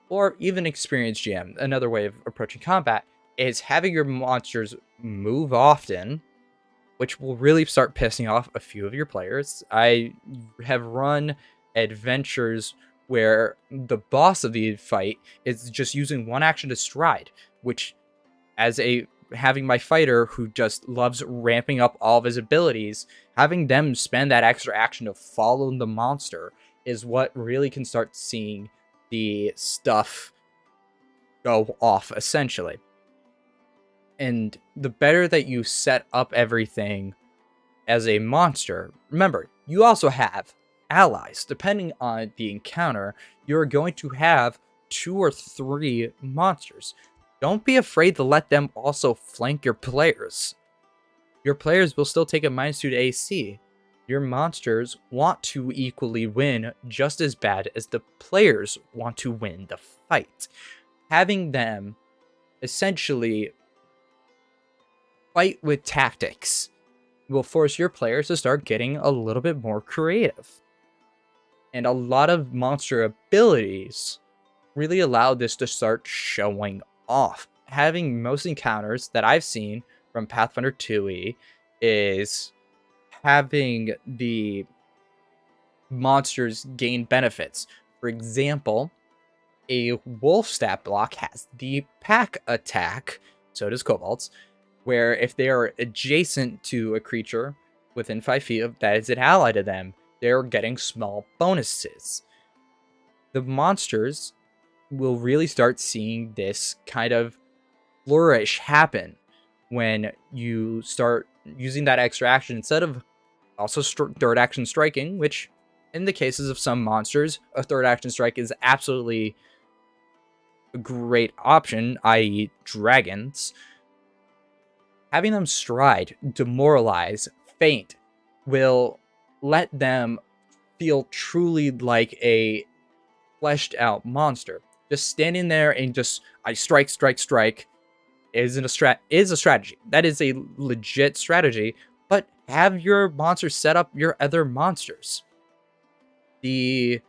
Speaker 1: Or even experienced GM? Another way of approaching combat is having your monsters move often, which will really start pissing off a few of your players. I have run adventures where the boss of the fight is just using one action to stride, which as a having my fighter who just loves ramping up all of his abilities, having them spend that extra action to follow the monster is what really can start seeing the stuff go off, essentially. And the better that you set up everything as a monster, remember, you also have allies. Depending on the encounter, you're going to have 2 or 3 monsters. Don't be afraid to let them also flank your players. Your players will still take a -2 to AC. Your monsters want to equally win just as bad as the players want to win the fight. Having them essentially fight with tactics will force your players to start getting a little bit more creative. And a lot of monster abilities really allow this to start showing off. Having most encounters that I've seen from Pathfinder 2e is having the monsters gain benefits. For example, a wolf stat block has the pack attack, so does kobolds, where if they are adjacent to a creature within 5 feet of that is an ally to them, they're getting small bonuses. The monsters will really start seeing this kind of flourish happen when you start using that extra action instead of also third action striking, which in the cases of some monsters, a third action strike is absolutely a great option, i.e. dragons. Having them stride, demoralize, faint will let them feel truly like a fleshed out monster. Just standing there and just I strike is a strategy. That is a legit strategy, but have your monsters set up your other monsters. The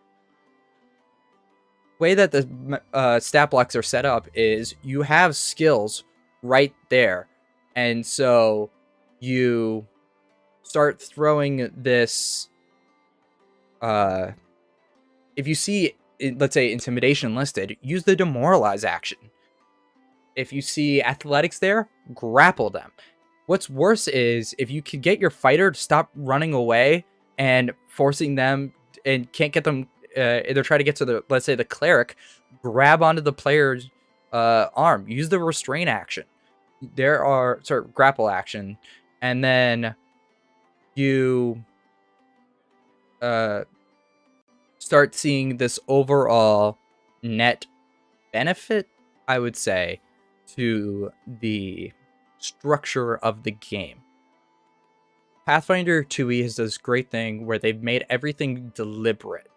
Speaker 1: way that the stat blocks are set up is you have skills right there. And so you start throwing this if you see, let's say, intimidation listed, use the demoralize action. If you see athletics there, grapple them. What's worse is if you can get your fighter to stop running away and forcing them and can't get them, either try to get to the, let's say, the cleric, grab onto the player's arm. Use the restrain action. Grapple action. And then you start seeing this overall net benefit, I would say, to the structure of the game. Pathfinder 2e has this great thing where they've made everything deliberate,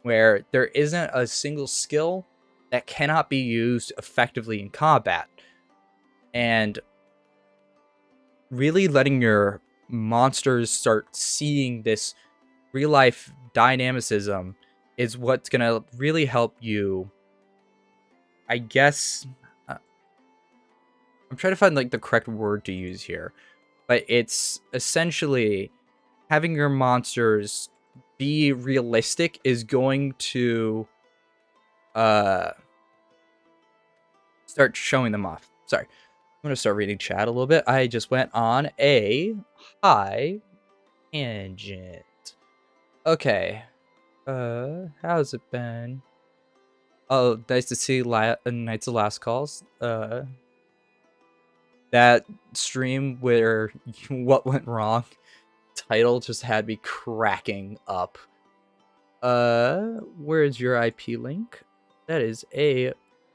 Speaker 1: where there isn't a single skill that cannot be used effectively in combat. And really letting your monsters start seeing this real life dynamicism is what's going to really help you, I guess. I'm trying to find like the correct word to use here, but it's essentially having your monsters be realistic is going to start showing them off. Sorry, I'm going to start reading chat a little bit. I just went on a high tangent. Okay. How's it been? Oh, nice to see Knights of Last Calls. That stream where what went wrong title just had me cracking up. Where is your IP link? That is a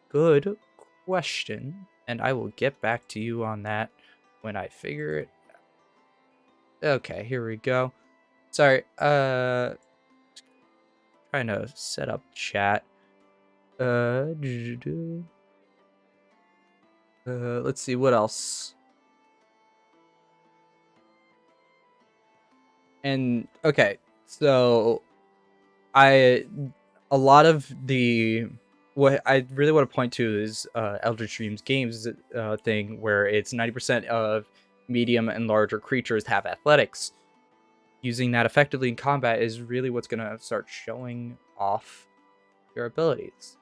Speaker 1: good question, and I will get back to you on that when I figure it out. Okay, here we go. Sorry, trying to set up chat. Let's see what else. And okay, so a lot of the what I really want to point to is Elder Stream's games thing where it's 90% of medium and larger creatures have athletics. Using that effectively in combat is really what's gonna start showing off your abilities.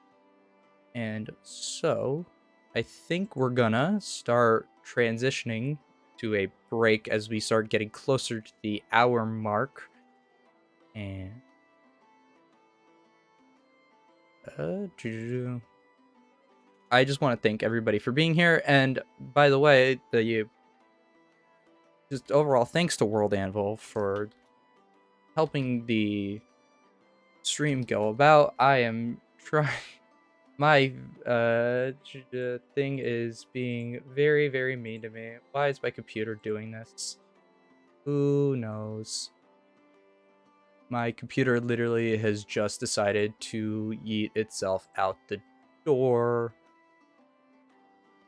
Speaker 1: And so I think we're gonna start transitioning to a break as we start getting closer to the hour mark. And I just want to thank everybody for being here. And by the way, just overall thanks to World Anvil for helping the stream go about. I am trying. My thing is being very, very mean to me. Why is my computer doing this? Who knows? My computer literally has just decided to yeet itself out the door.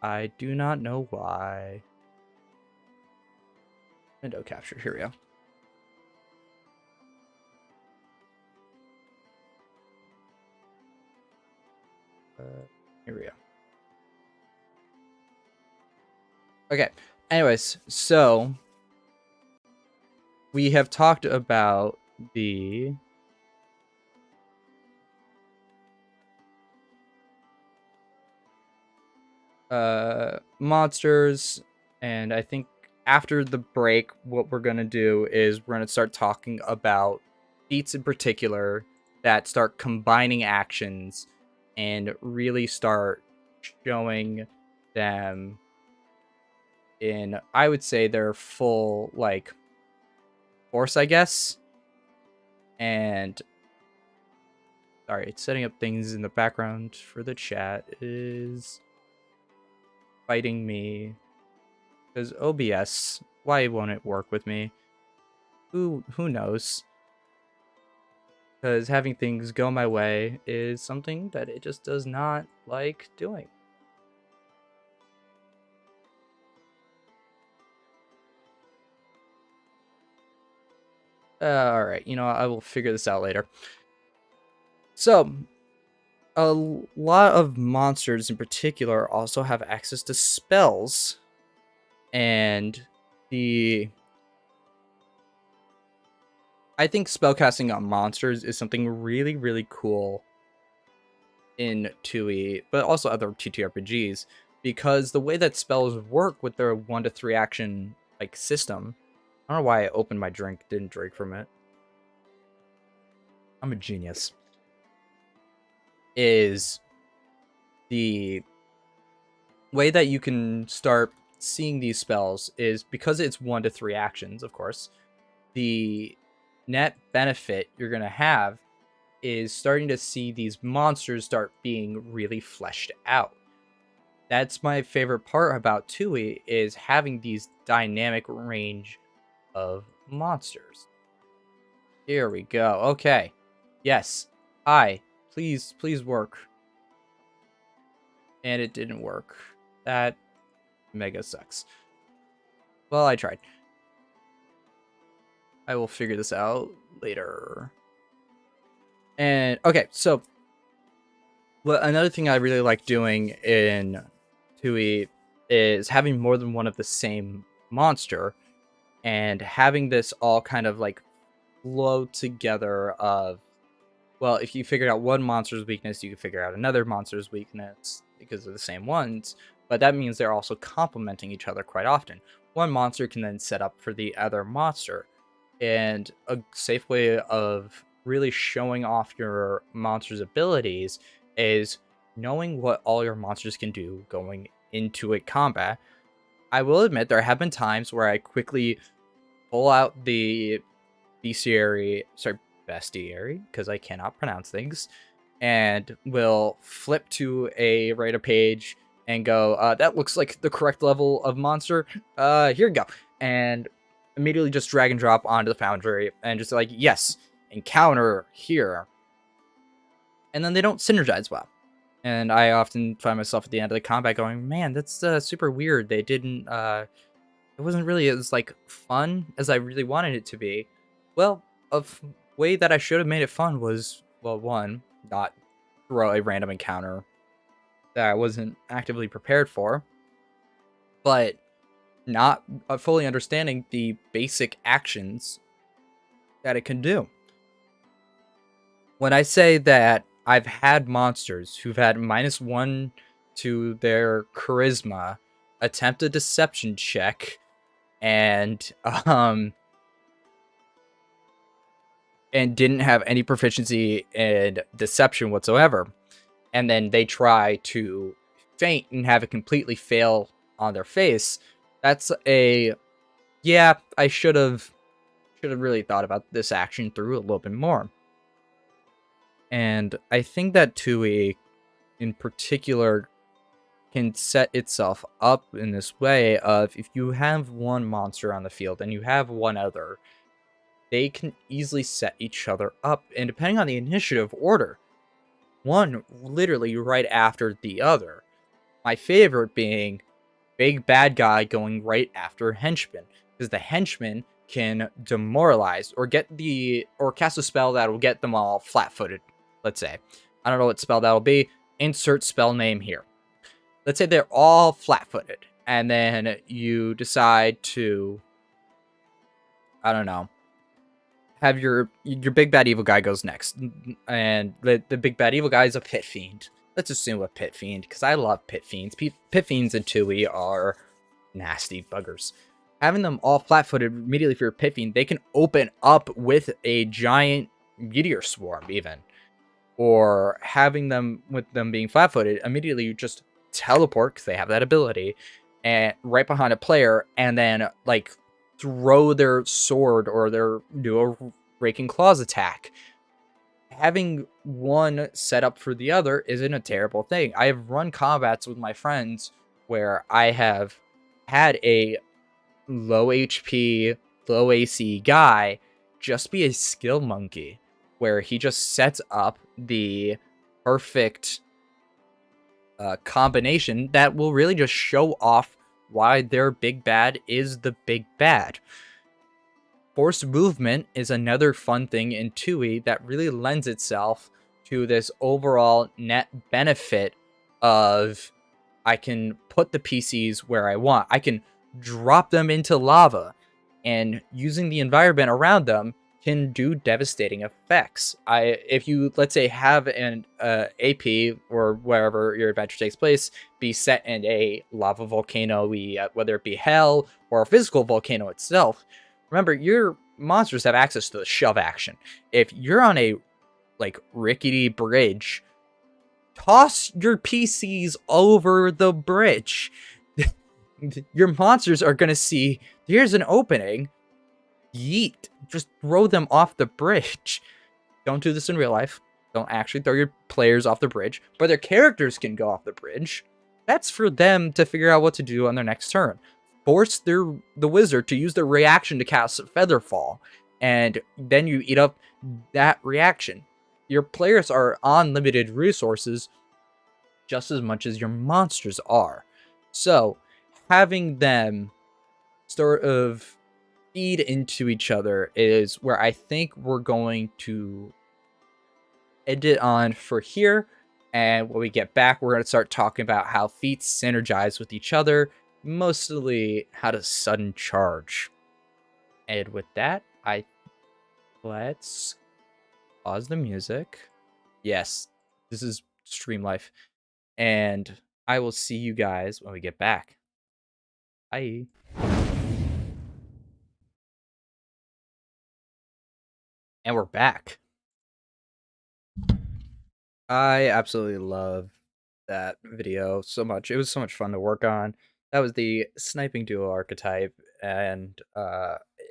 Speaker 1: I do not know why. Window capture, here we go. Here we go. Okay, anyways, so we have talked about the monsters, and I think after the break, what we're gonna do is we're gonna start talking about feats in particular that start combining actions and really start showing them in, I would say, their full like force, I guess. And sorry, it's setting up things in the background for the chat is fighting me because OBS. Why won't it work with me? Who knows? Because having things go my way is something that it just does not like doing. All right, you know, I will figure this out later. So, a lot of monsters in particular also have access to spells, and I think spellcasting on monsters is something really, really cool in 2e, but also other TTRPGs, because the way that spells work with their 1 to 3 action like system. I don't know why I opened my drink, didn't drink from it. I'm a genius. Is the way that you can start seeing these spells is because it's 1 to 3 actions, of course. The net benefit you're going to have is starting to see these monsters start being really fleshed out. That's my favorite part about 2e, is having these dynamic range of monsters. Here we go. Okay. Yes. Hi. Please work. And it didn't work. That mega sucks. Well, I tried. I will figure this out later. And okay, so another thing I really like doing in 2e is having more than one of the same monster and having this all kind of like flow together of, well, if you figured out one monster's weakness, you can figure out another monster's weakness because they're the same ones, but that means they're also complementing each other quite often. One monster can then set up for the other monster. And a safe way of really showing off your monster's abilities is knowing what all your monsters can do going into a combat. I will admit there have been times where I quickly pull out the bestiary, sorry, bestiary, because I cannot pronounce things, and will flip to a writer page and go, that looks like the correct level of monster. Here you go. And immediately just drag and drop onto the foundry and just like, yes, encounter here. And then they don't synergize well. And I often find myself at the end of the combat going, man, that's super weird. They didn't, it wasn't really as like fun as I really wanted it to be. Well, way that I should have made it fun was, well, one, not throw a random encounter that I wasn't actively prepared for, but not fully understanding the basic actions that it can do. When I say that I've had monsters who've had -1 to their charisma attempt a deception check and um and didn't have any proficiency in deception whatsoever, and then they try to feint and have it completely fail on their face, that's a, yeah, I should have really thought about this action through a little bit more. And I think that Tui in particular can set itself up in this way of, if you have one monster on the field and you have one other, they can easily set each other up, and depending on the initiative order, one literally right after the other. My favorite being big bad guy going right after henchman, because the henchman can demoralize or cast a spell that will get them all flat-footed. Let's say, I don't know what spell that'll be. Insert spell name here. Let's say they're all flat-footed, and then you decide to, I don't know, have your big bad evil guy goes next, and the big bad evil guy is a pit fiend. Let's assume a pit fiend, because I love pit fiends. Pit fiends in Tui are nasty buggers. Having them all flat-footed immediately for your pit fiend, they can open up with a giant meteor swarm even. Or having them, with them being flat-footed, immediately you just teleport, because they have that ability, and right behind a player, and then like throw their sword or do a raking claws attack. Having one set up for the other isn't a terrible thing. I have run combats with my friends where I have had a low HP, low AC guy just be a skill monkey, where he just sets up the perfect combination that will really just show off why their big bad is the big bad. Forced movement is another fun thing in Tui that really lends itself to this overall net benefit of, I can put the PCs where I want. I can drop them into lava, and using the environment around them can do devastating effects. If you, let's say, have an AP or wherever your adventure takes place be set in a lava volcano, whether it be hell or a physical volcano itself, remember your monsters have access to the shove action. If you're on a like rickety bridge, toss your PCs over the bridge. Your monsters are gonna see, here's an opening, yeet, just throw them off the bridge. Don't do this in real life. Don't actually throw your players off the bridge, but their characters can go off the bridge. That's for them to figure out what to do on their next turn. Force the wizard to use their reaction to cast Featherfall, and then you eat up that reaction. Your players are on limited resources just as much as your monsters are. So having them sort of feed into each other is where I think we're going to end it on for here. And when we get back, we're going to start talking about how feats synergize with each other, mostly how to sudden charge. And with that, let's pause the music. Yes, this is stream life. And I will see you guys when we get back. Bye. And we're back. I absolutely love that video so much. It was so much fun to work on. That was the sniping duo archetype, and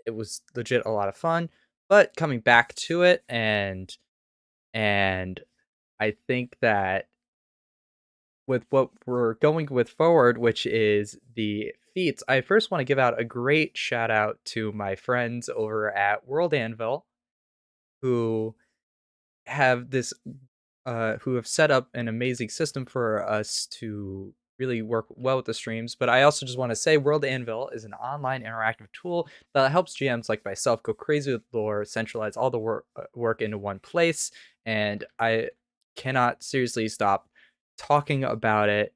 Speaker 1: it was legit a lot of fun. But coming back to it, and I think that with what we're going with forward, which is the feats, I first want to give out a great shout out to my friends over at World Anvil who have this who have set up an amazing system for us to really work well with the streams. But I also just want to say World Anvil is an online interactive tool that helps GMs like myself go crazy with lore, centralize all the work into one place, and I cannot seriously stop talking about it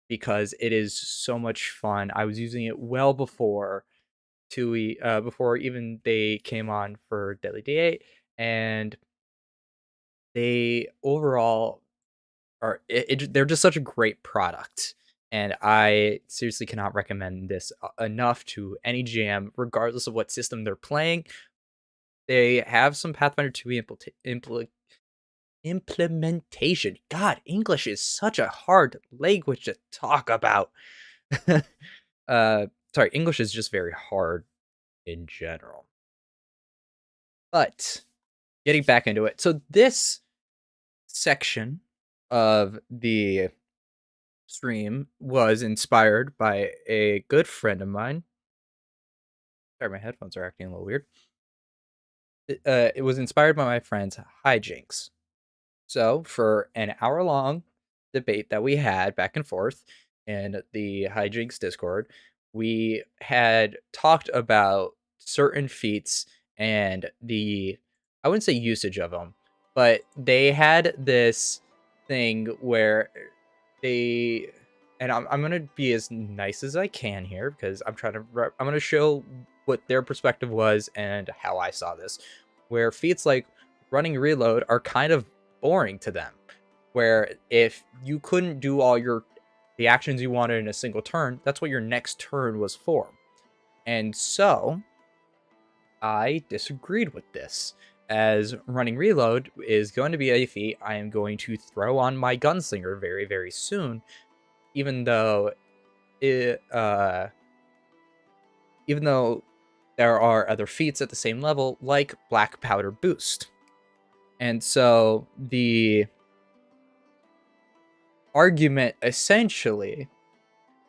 Speaker 1: because it is so much fun. I was using it well before before even they came on for Deadly D8, and they overall they're just such a great product, and I seriously cannot recommend this enough to any GM, regardless of what system they're playing. They have some Pathfinder 2 implementation. God, English is such a hard language to talk about. uh, Sorry, English is just very hard in general. But getting back into it, so this section of the stream was inspired by a good friend of mine. Sorry, my headphones are acting a little weird. It was inspired by my friend's hijinks. So, for an hour-long debate that we had back and forth in the hijinks Discord, we had talked about certain feats and I wouldn't say usage of them, but they had this thing where they, and I'm gonna be as nice as I can here because I'm gonna show what their perspective was and how I saw this, where feats like running reload are kind of boring to them, where if you couldn't do all the actions you wanted in a single turn, that's what your next turn was for. And so I disagreed with this, as running reload is going to be a feat I am going to throw on my gunslinger very, very soon, even though it, even though there are other feats at the same level, like Black Powder Boost. And so the argument essentially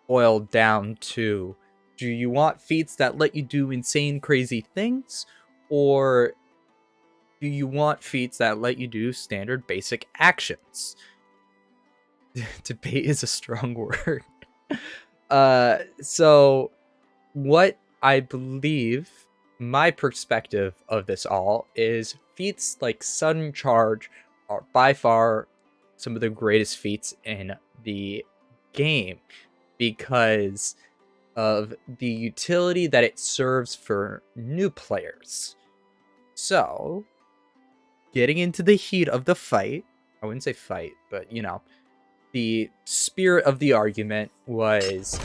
Speaker 1: boiled down to, do you want feats that let you do insane, crazy things, or do you want feats that let you do standard basic actions? Debate is a strong word. So what I believe my perspective of this all is, feats like Sudden Charge are by far some of the greatest feats in the game because of the utility that it serves for new players. So, getting into the heat of the fight, I wouldn't say fight, but the spirit of the argument was,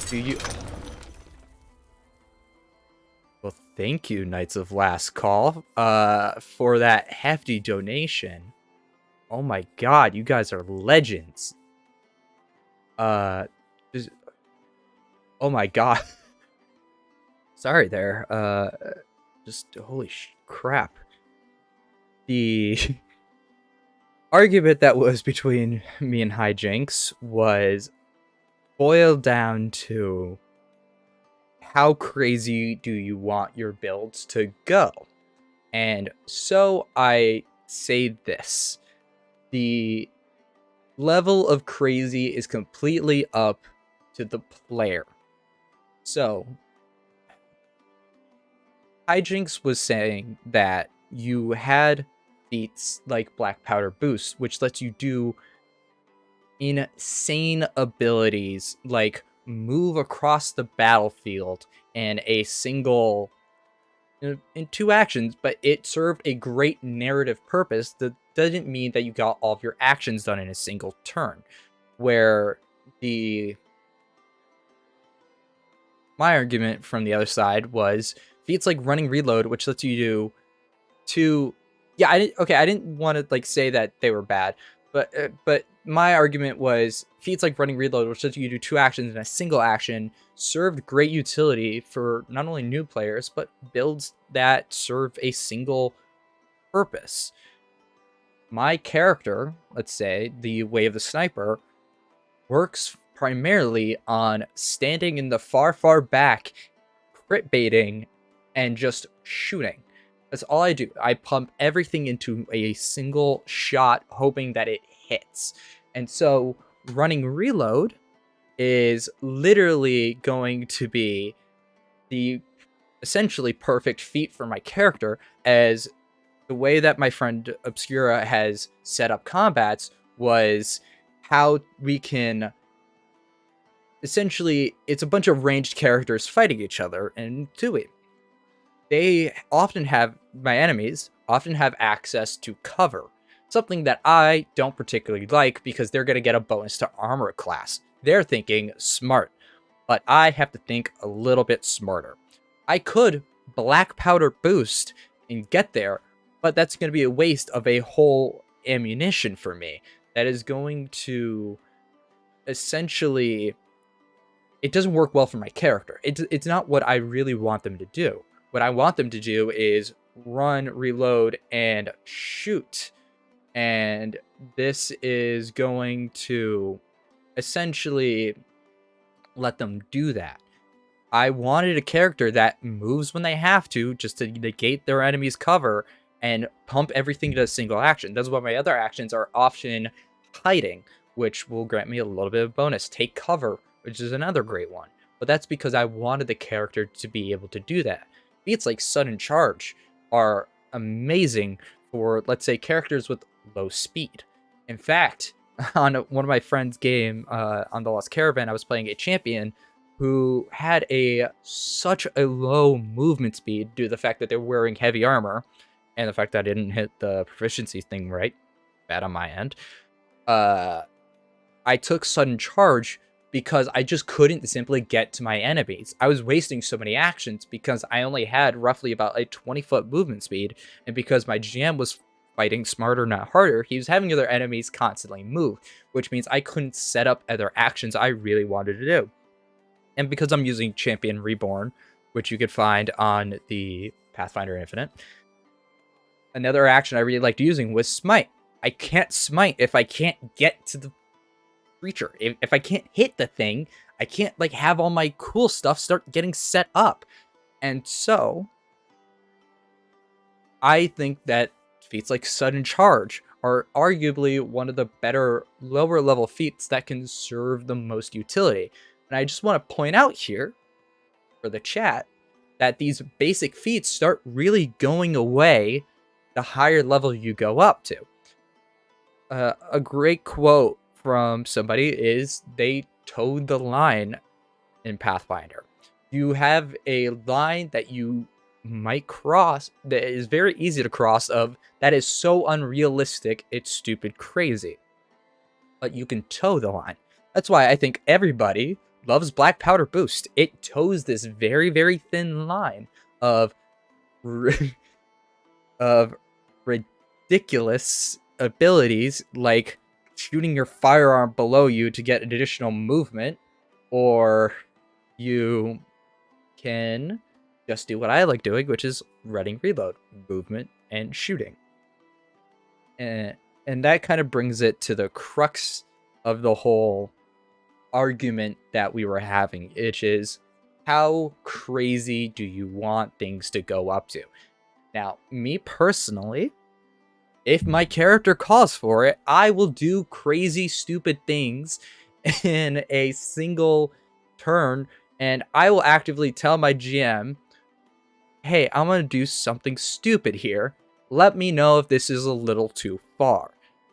Speaker 1: do you... Well, thank you, Knights of Last Call, for that hefty donation. Oh my god, you guys are legends. Just, oh my god. Sorry there. Just holy crap. The argument that was between me and Hijinks was boiled down to, how crazy do you want your builds to go? And so I say this. The level of crazy is completely up to the player. So, Hijinks was saying that you had feats like Black Powder Boost, which lets you do insane abilities like move across the battlefield in a single in 2 actions, but it served a great narrative purpose. That doesn't mean that you got all of your actions done in a single turn, where my argument from the other side was feats like running reload, which lets you do to yeah, I didn't want to like say that they were bad, but my argument was feats like running reload, which lets you do 2 actions in a single action, served great utility for not only new players but builds that serve a single purpose. My character, let's say the Way of the Sniper, works primarily on standing in the far back, crit baiting, and just shooting. That's all I do. I pump everything into a single shot, hoping that it hits. And so running reload is literally going to be the essentially perfect feat for my character, as the way that my friend Obscura has set up combats was how we can essentially, it's a bunch of ranged characters fighting each other, and they often have, my enemies often have access to cover, something that I don't particularly like because they're going to get a bonus to armor class. They're thinking smart, but I have to think a little bit smarter. I could black powder boost and get there, but that's going to be a waste of a whole ammunition for me. That is going to essentially, it doesn't work well for my character. It's not what I really want them to do. What I want them to do is run, reload, and shoot. And this is going to essentially let them do that. I wanted a character that moves when they have to, just to negate their enemy's cover and pump everything to a single action. That's why my other actions are often hiding, which will grant me a little bit of bonus. Take cover, which is another great one. But that's because I wanted the character to be able to do that. Feats like sudden charge are amazing for, let's say, characters with low speed. In fact, on one of my friend's game on the Lost Caravan, I was playing a champion who had such a low movement speed due to the fact that they're wearing heavy armor and the fact that I didn't hit the proficiency thing right. Bad on my end. I took sudden charge because I just couldn't simply get to my enemies. I was wasting so many actions because I only had roughly about a 20-foot movement speed, and because my GM was fighting smarter, not harder, he was having other enemies constantly move, which means I couldn't set up other actions I really wanted to do. And because I'm using Champion Reborn, which you could find on the Pathfinder Infinite, another action I really liked using was Smite. I can't smite if I can't get to the creature. If I can't hit the thing, I can't like have all my cool stuff start getting set up. And so I think that feats like Sudden Charge are arguably one of the better lower level feats that can serve the most utility. And I just want to point out here for the chat that these basic feats start really going away the higher level you go up to. A great quote from somebody is, they towed the line in Pathfinder. You have a line that you might cross that is very easy to cross that is so unrealistic it's stupid crazy, but you can toe the line. That's why I think everybody loves Black Powder Boost. It toes this very thin line of of ridiculous abilities like shooting your firearm below you to get additional movement, or you can just do what I like doing, which is running reload, movement, and shooting. And that kind of brings it to the crux of the whole argument that we were having, which is, how crazy do you want things to go up to? Now, me personally, if my character calls for it, I will do crazy, stupid things in a single turn, and I will actively tell my GM, hey, I'm going to do something stupid here. Let me know if this is a little too far.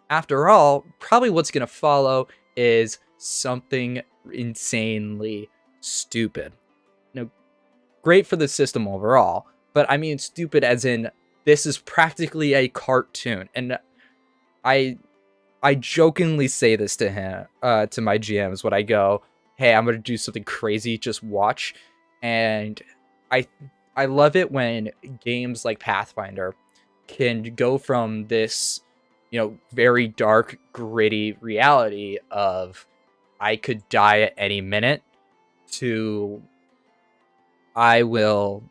Speaker 1: After all, probably what's going to follow is something insanely stupid. Now, great for the system overall, but I mean stupid as in, this is practically a cartoon. And I jokingly say this to him, to my GMs when I go, hey, I'm going to do something crazy, just watch. And I love it when games like Pathfinder can go from this, very dark, gritty reality of I could die at any minute to I will,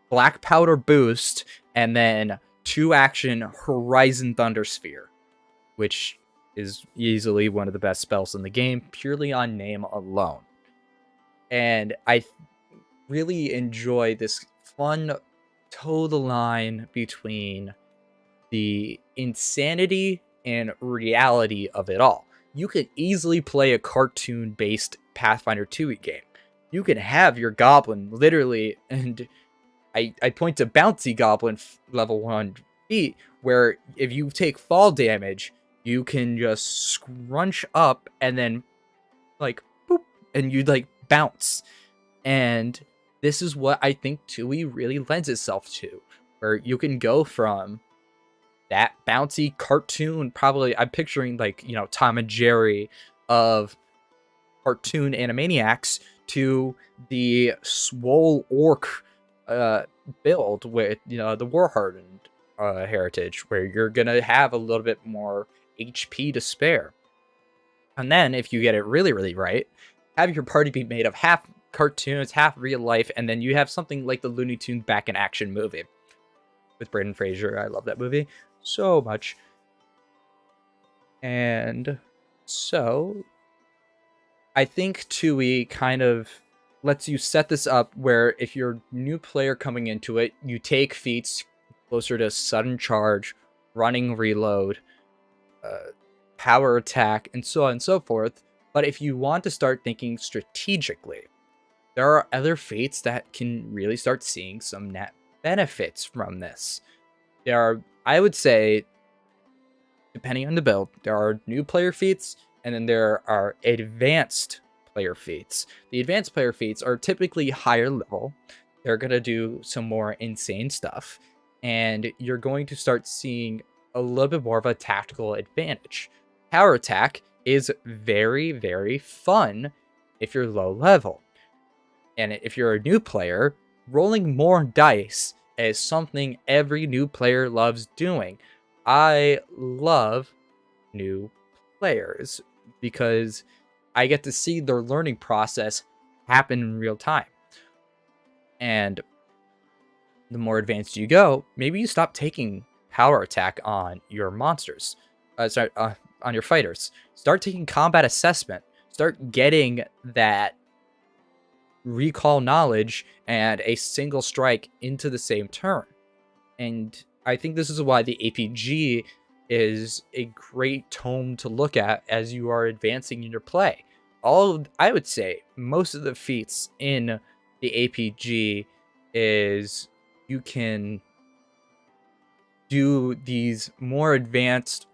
Speaker 1: black powder boost and then 2-action Horizon Thunder Sphere, which is easily one of the best spells in the game, purely on name alone. And I really enjoy this fun toe the line between the insanity and reality of it all. You could easily play a cartoon-based Pathfinder 2e game. You can have your goblin literally, and I point to bouncy goblin level 1 feat, where if you take fall damage, you can just scrunch up and then like boop, and you like bounce. And this is what I think 2e really lends itself to, where you can go from that bouncy cartoon, probably I'm picturing like, Tom and Jerry of cartoon Animaniacs, to the swole orc build with, the war hardened heritage, where you're gonna have a little bit more HP to spare. And then if you get it really, really right, have your party be made of half cartoons, half real life, and then you have something like the Looney Tunes Back in Action movie with Brendan Fraser. I love that movie so much. And so I think 2e kind of lets you set this up where if you're a new player coming into it, you take feats closer to sudden charge, running reload, power attack, and so on and so forth. But if you want to start thinking strategically, there are other feats that can really start seeing some net benefits from this. There are, I would say, depending on the build, there are new player feats, and then there are advanced player feats. The advanced player feats are typically higher level. They're going to do some more insane stuff, and you're going to start seeing a little bit more of a tactical advantage. Power attack is very, very fun if you're low level. And if you're a new player, rolling more dice is something every new player loves doing. I love new players because I get to see their learning process happen in real time. And the more advanced you go, maybe you stop taking power attack on your monsters. On your fighters. Start taking combat assessment. Start getting that recall knowledge and a single strike into the same turn. And I think this is why the APG is a great tome to look at as you are advancing in your play. I would say most of the feats in the APG is you can do these more advanced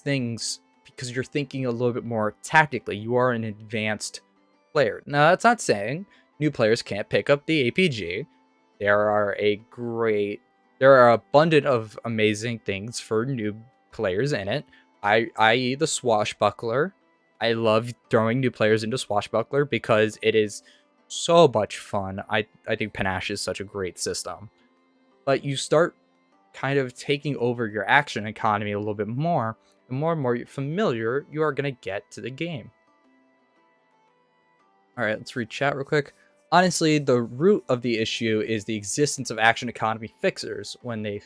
Speaker 1: things because you're thinking a little bit more tactically. You are an advanced player. Now, that's not saying new players can't pick up the APG. There are abundant of amazing things for new players in it. I.e. the Swashbuckler. I love throwing new players into Swashbuckler because it is so much fun. I think Panache is such a great system. But you start kind of taking over your action economy a little bit more, the more and more familiar you are going to get to the game. All right, let's read chat real quick. Honestly, the root of the issue is the existence of action economy fixers when they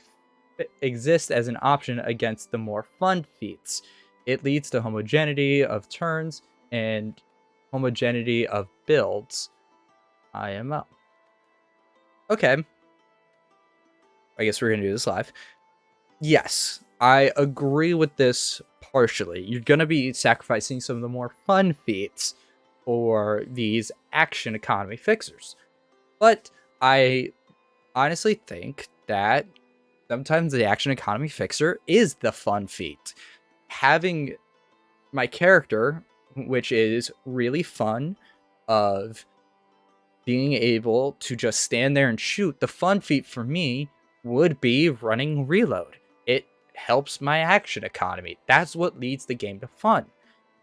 Speaker 1: exist as an option against the more fun feats. It leads to homogeneity of turns and homogeneity of builds. IMO. Okay. I guess we're going to do this live. Yes, I agree with this partially. You're going to be sacrificing some of the more fun feats for these action economy fixers. But I honestly think that sometimes the action economy fixer is the fun feat. Having my character, which is really fun, of being able to just stand there and shoot, the fun feat for me would be running reload. It helps my action economy. That's what leads the game to fun.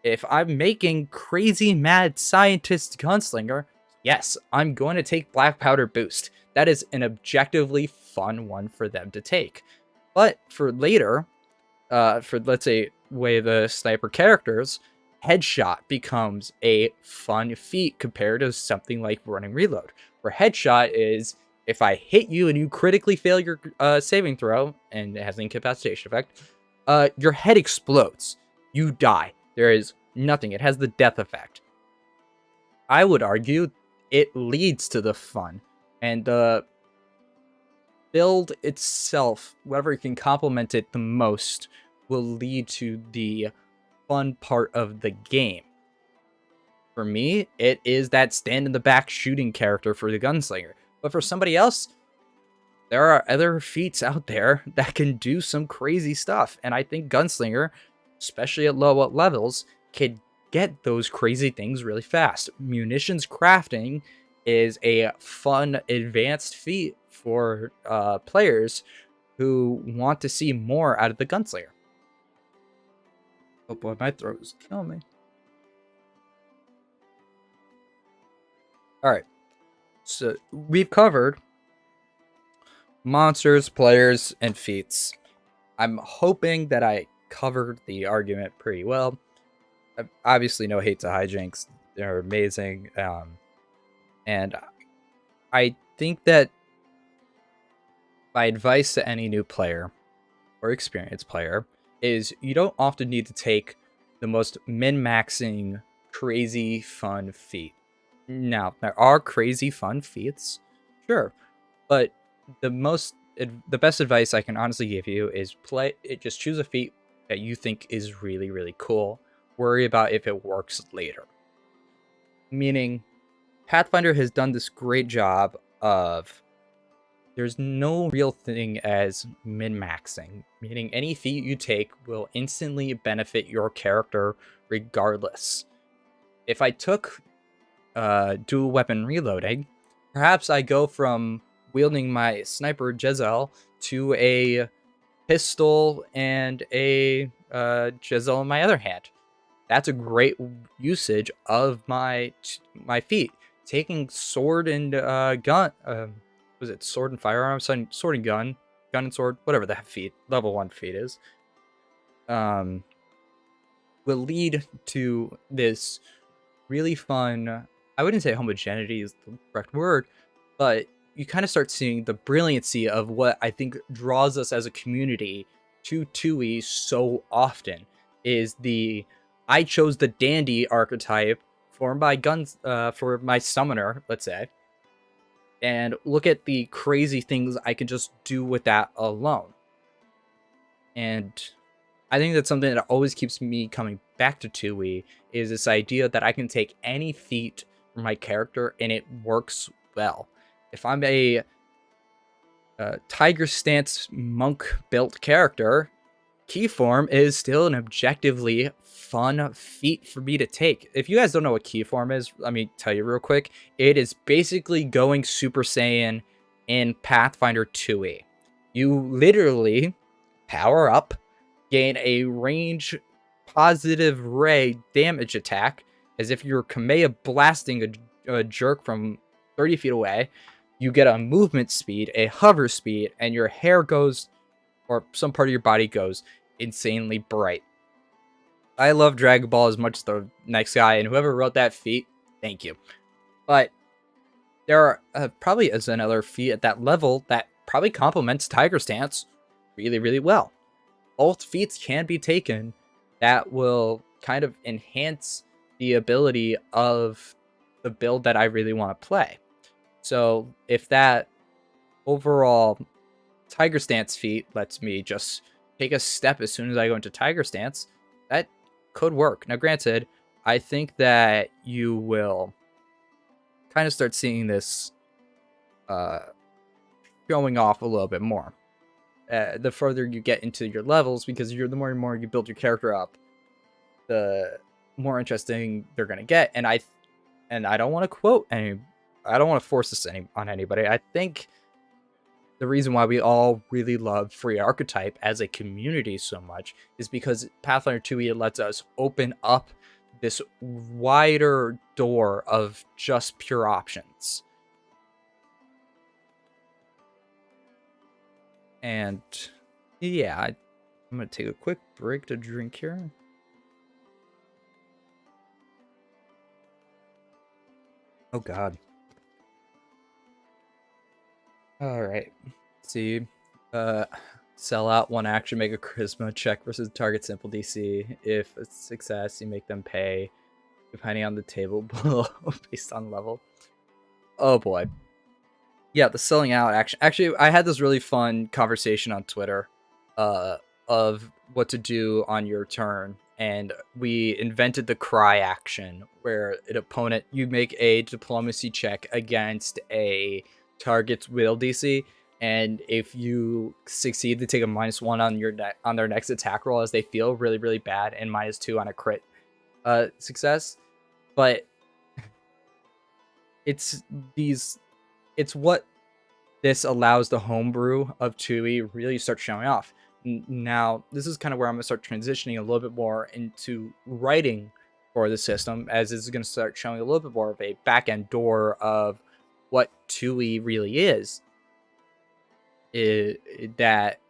Speaker 1: If I'm making crazy mad scientist gunslinger, yes, I'm going to take black powder boost. that is an objectively fun one for them to take. But for later, for let's say way the sniper characters, headshot becomes a fun feat compared to something like running reload, where headshot is if I hit you and you critically fail your saving throw, and it has an incapacitation effect, your head explodes. You die. There is nothing. It has the death effect. I would argue it leads to the fun, and the build itself, whatever can complement it the most, will lead to the fun part of the game. For me, it is that stand in the back shooting character for the gunslinger. But for somebody else, there are other feats out there that can do some crazy stuff. And I think gunslinger, especially at low levels, can get those crazy things really fast. Munitions crafting is a fun advanced feat for players who want to see more out of the gunslinger. Oh boy, my throat is killing me. Alright, so we've covered monsters, players, and feats. I'm hoping that I covered the argument pretty well. Obviously, no hate to hijinks. They're amazing. And I think that my advice to any new player or experienced player is you don't often need to take the most min-maxing, crazy fun feat. Now, there are crazy fun feats, sure, but the best advice I can honestly give you is just choose a feat that you think is really, really cool. Worry about if it works later. Meaning, Pathfinder has done this great job of there's no real thing as min-maxing, meaning any feat you take will instantly benefit your character regardless. If I took dual weapon reloading, perhaps I go from wielding my sniper Jezel to a pistol and a Jezel in my other hand. That's a great usage of my feat. Taking sword and gun, was it sword and firearm? Sword and gun and sword, whatever that feat, level 1 feat is, will lead to this really fun, I wouldn't say homogeneity is the correct word, but you kind of start seeing the brilliancy of what I think draws us as a community to 2e so often is I chose the dandy archetype for my guns, for my summoner, let's say, and look at the crazy things I can just do with that alone. And I think that's something that always keeps me coming back to 2e is this idea that I can take any feat from my character and it works well. If I'm a tiger stance monk built character, keyform is still an objectively fun feat for me to take. If you guys don't know what keyform is, let me tell you real quick. It is basically going Super Saiyan in Pathfinder 2e. You literally power up, gain a range positive ray damage attack, as if you're Kamea blasting a jerk from 30 feet away. You get a movement speed, a hover speed, and your hair goes, or some part of your body goes, insanely bright. I love Dragon Ball as much as the next guy, and whoever wrote that feat, thank you. But there are probably is another feat at that level that probably complements Tiger Stance really, really well. Both feats can be taken that will kind of enhance the ability of the build that I really want to play. So if that overall Tiger Stance feat lets me just take a step as soon as I go into Tiger Stance, that could work. Now, granted, I think that you will kind of start seeing this showing off a little bit more. The further you get into your levels, because the more and more you build your character up, the more interesting they're going to get. And I don't want to quote I don't want to force this on anybody. I think the reason why we all really love Free Archetype as a community so much is because Pathfinder 2e lets us open up this wider door of just pure options. And yeah, I'm gonna take a quick break to drink here. Oh God. All right. See, uh, sell out one action, make a charisma check versus target simple DC. If it's success, you make them pay, depending on the table below, based on level. Oh boy. Yeah, the selling out action. Actually, I had this really fun conversation on Twitter, uh, of what to do on your turn, and we invented the cry action, where an opponent you make a diplomacy check against a target's will DC, and if you succeed, they take a -1 on on their next attack roll as they feel really really bad, and -2 on a crit success. But it's these, it's what this allows the homebrew of Tui really start showing off. Now, this is kind of where I'm going to start transitioning a little bit more into writing for the system, as this is going to start showing a little bit more of a back end door of what Tui really is. That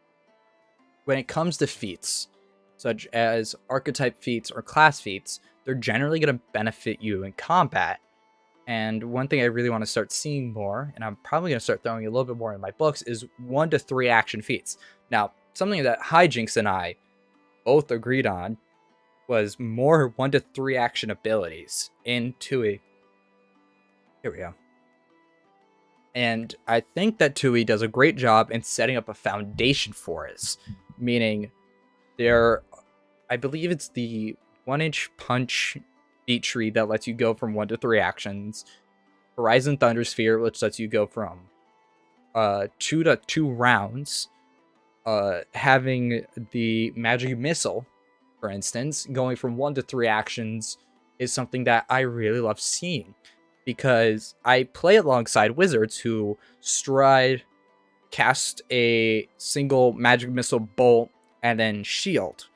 Speaker 1: when it comes to feats, such as archetype feats or class feats, they're generally going to benefit you in combat. And one thing I really want to start seeing more, and I'm probably going to start throwing a little bit more in my books, is 1 to 3 action feats. Now, something that Hijinks and I both agreed on was more 1 to 3 action abilities in Tui. Here we go. And I think that Tui does a great job in setting up a foundation for us, meaning I believe it's the 1-inch punch beat tree that lets you go from 1 to 3 actions. Horizon Thunder Sphere, which lets you go from 2 to 2 rounds. Having the Magic Missile, for instance, going from 1 to 3 actions is something that I really love seeing, because I play alongside wizards who stride, cast a single Magic Missile bolt, and then shield.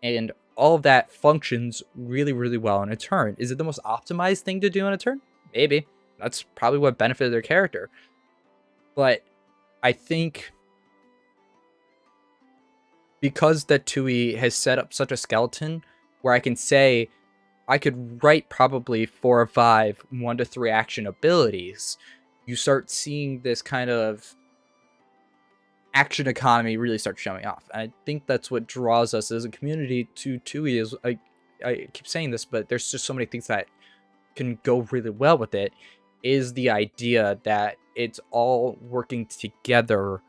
Speaker 1: And all of that functions really, really well in a turn. Is it the most optimized thing to do in a turn? Maybe. That's probably what benefited their character. But I think because that Tui has set up such a skeleton where I can say I could write probably 4 or 5 1 to 3 action abilities, you start seeing this kind of action economy really start showing off. And I think that's what draws us as a community to Tui. Is I keep saying this, but there's just so many things that can go really well with it, is the idea that it's all working together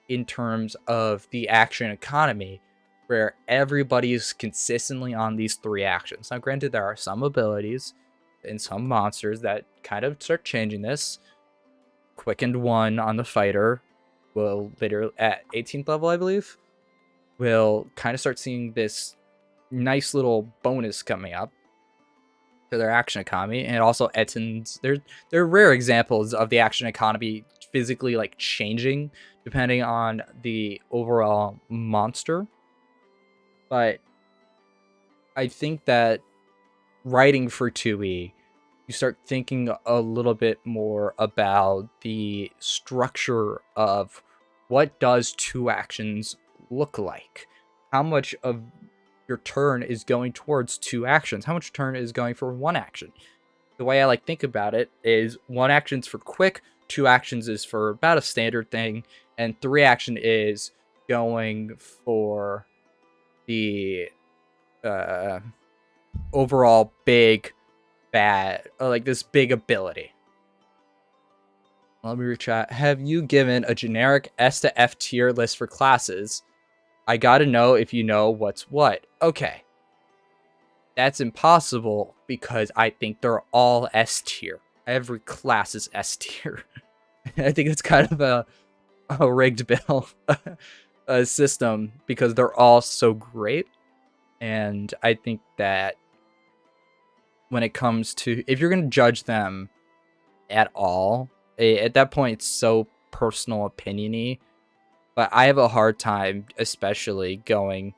Speaker 1: in terms of the action economy, where everybody's consistently on these 3 actions. Now, granted, there are some abilities and some monsters that kind of start changing this. Quickened 1 on the fighter will later at 18th level, I believe, will kind of start seeing this nice little bonus coming up to their action economy. And also Ettin's, they're rare examples of the action economy physically like changing depending on the overall monster. But I think that writing for 2E, you start thinking a little bit more about the structure of what does 2 actions look like? How much of your turn is going towards 2 actions? How much turn is going for 1 action? The way I like think about it is 1 action's for quick, 2 actions is for about a standard thing, and 3 action is going for the overall big bad, like this big ability. Let me rechat. Have you given a generic S to F tier list for classes? I gotta know if you know what's what. Okay. That's impossible because I think they're all S tier. Every class is S tier. I think it's kind of a rigged bill system because they're all so great. And I think that when it comes to, if you're going to judge them at all, at that point, it's so personal opinion-y. But I have a hard time, especially going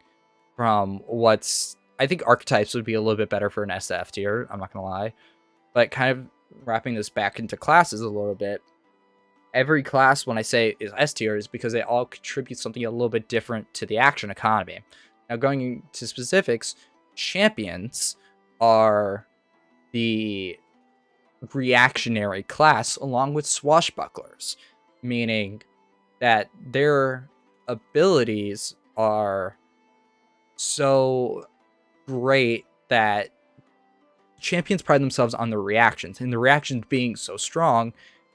Speaker 1: from what's, I think archetypes would be a little bit better for an SF tier, I'm not going to lie. But kind of wrapping this back into classes a little bit, every class, when I say is S tier, is because they all contribute something a little bit different to the action economy. Now, going into specifics, champions are the reactionary class along with swashbucklers, meaning that their abilities are so great that champions pride themselves on their reactions, and the reactions being so strong,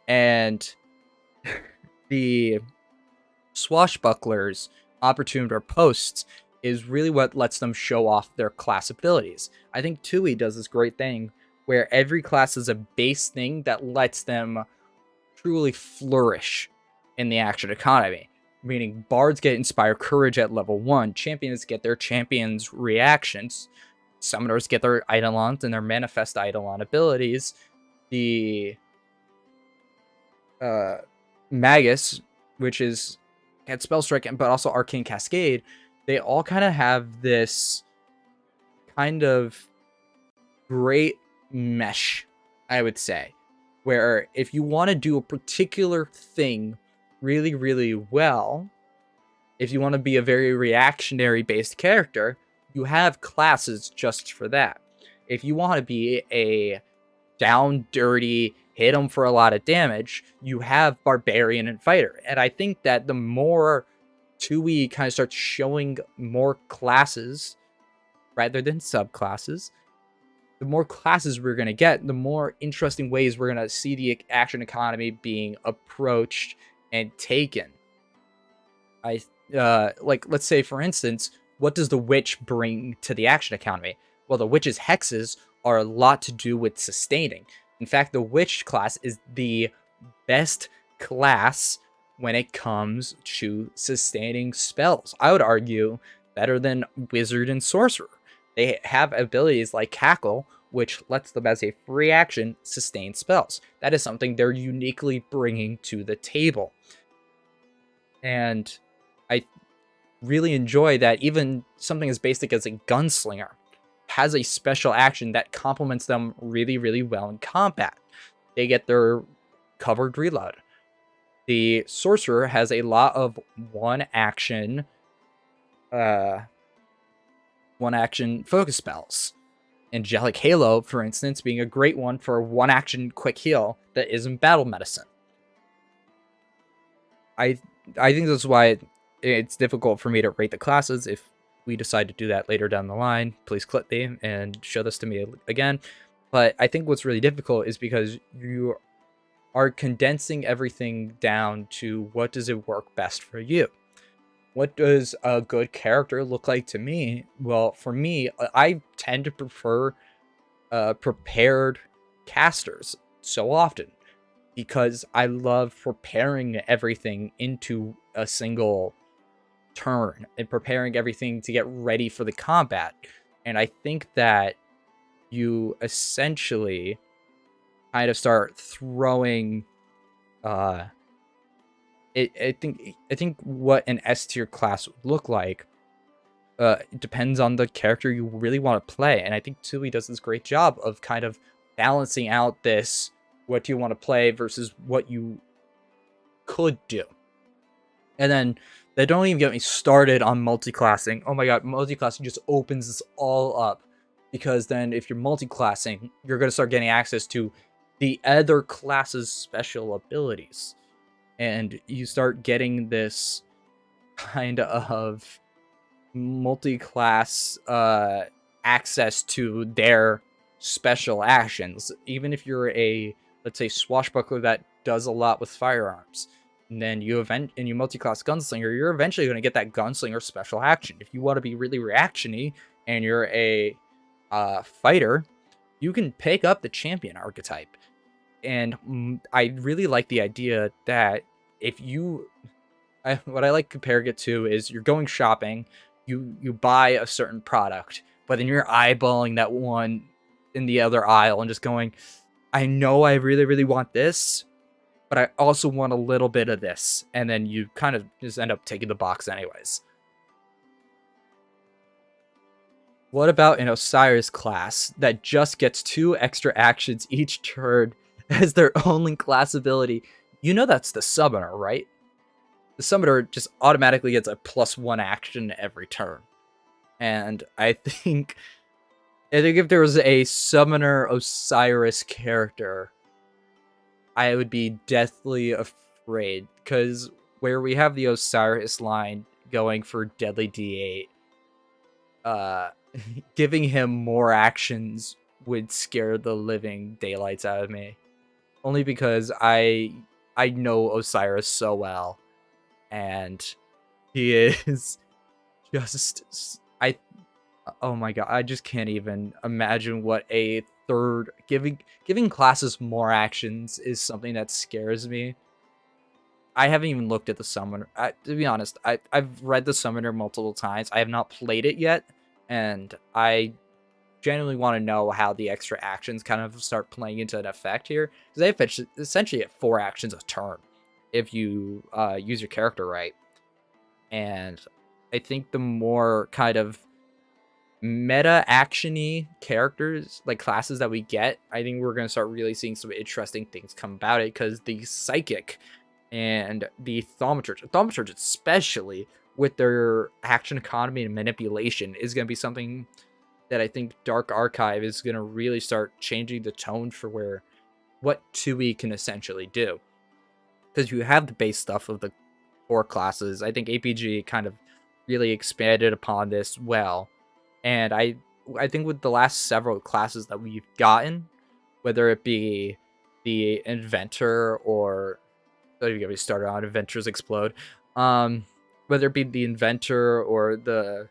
Speaker 1: and the swashbucklers opportunity or posts is really what lets them show off their class abilities. I think Tui does this great thing where every class is a base thing that lets them truly flourish in the action economy. Meaning bards get inspire courage at level 1, champions get their champions reactions, summoners get their eidolons and their manifest eidolon abilities, the magus, which is at spell strike but also arcane cascade, they all kind of have this kind of great mesh, I would say, where if you want to do a particular thing really, really well, if you want to be a very reactionary based character, you have classes just for that. If you want to be a down dirty, hit them for a lot of damage, you have barbarian and fighter. And I think that the more 2E kind of starts showing more classes rather than subclasses, the more classes we're going to get, the more interesting ways we're going to see the action economy being approached and taken. Like, let's say, for instance, what does the witch bring to the action economy? Well, the witch's hexes are a lot to do with sustaining. In fact, the witch class is the best class when it comes to sustaining spells. I would argue better than wizard and sorcerer. They have abilities like Cackle, which lets them, as a free action, sustain spells. That is something they're uniquely bringing to the table. And I really enjoy that even something as basic as a gunslinger has a special action that complements them really, really well in combat. They get their covered reload. The sorcerer has a lot of one action focus spells. Angelic Halo, for instance, being a great one for one action quick heal that isn't battle medicine. I think that's why it's difficult for me to rate the classes. If we decide to do that later down the line, please click me and show this to me again. But I think what's really difficult is because you are condensing everything down to what does it work best for you. What does a good character look like to me? Well, for me, I tend to prefer prepared casters so often because I love preparing everything into a single turn and preparing everything to get ready for the combat. And I think that you essentially kind of start throwing I think what an S tier class would look like it depends on the character you really want to play. And I think Tui does this great job of kind of balancing out this what you want to play versus what you could do. And then they don't even get me started on multi-classing. Oh my god, multi-classing just opens this all up. Because then if you're multi-classing, you're going to start getting access to the other class's special abilities. And you start getting this kind of multi-class access to their special actions. Even if you're a, let's say, swashbuckler that does a lot with firearms, and then you multi-class gunslinger, you're eventually going to get that gunslinger special action. If you want to be really reactiony and you're a fighter, you can pick up the champion archetype. And I really like the idea that if you, what I like comparing it to is you're going shopping, you buy a certain product, but then you're eyeballing that one in the other aisle and just going, I know I really, really want this, but I also want a little bit of this. And then you kind of just end up taking the box anyways. What about an Osiris class that just gets 2 extra actions each turn as their only class ability, You know that's the summoner, right? The summoner just automatically gets a +1 action every turn. And I think if there was a summoner Osiris character, I would be deathly afraid, because where we have the Osiris line going for Deadly D8, uh, giving him more actions would scare the living daylights out of me. Only because I know Osiris so well, and he is just I oh my god, I just can't even imagine what a third giving classes more actions is something that scares me. I haven't even looked at the summoner. To be honest, I've read the summoner multiple times. I have not played it yet, and I genuinely want to know how the extra actions kind of start playing into an effect here, because they essentially get 4 actions a turn if you use your character right. And I think the more kind of meta actiony characters, like classes that we get, I think we're going to start really seeing some interesting things come about it, because the psychic and the thaumaturge especially, with their action economy and manipulation, is going to be something that I think Dark Archive is going to really start changing the tone for what 2e can essentially do. Because you have the base stuff of the core classes. I think APG kind of really expanded upon this well. And I think with the last several classes that we've gotten, whether it be the Inventor, or don't even get me started on Inventors Explode, whether it be the Inventor or the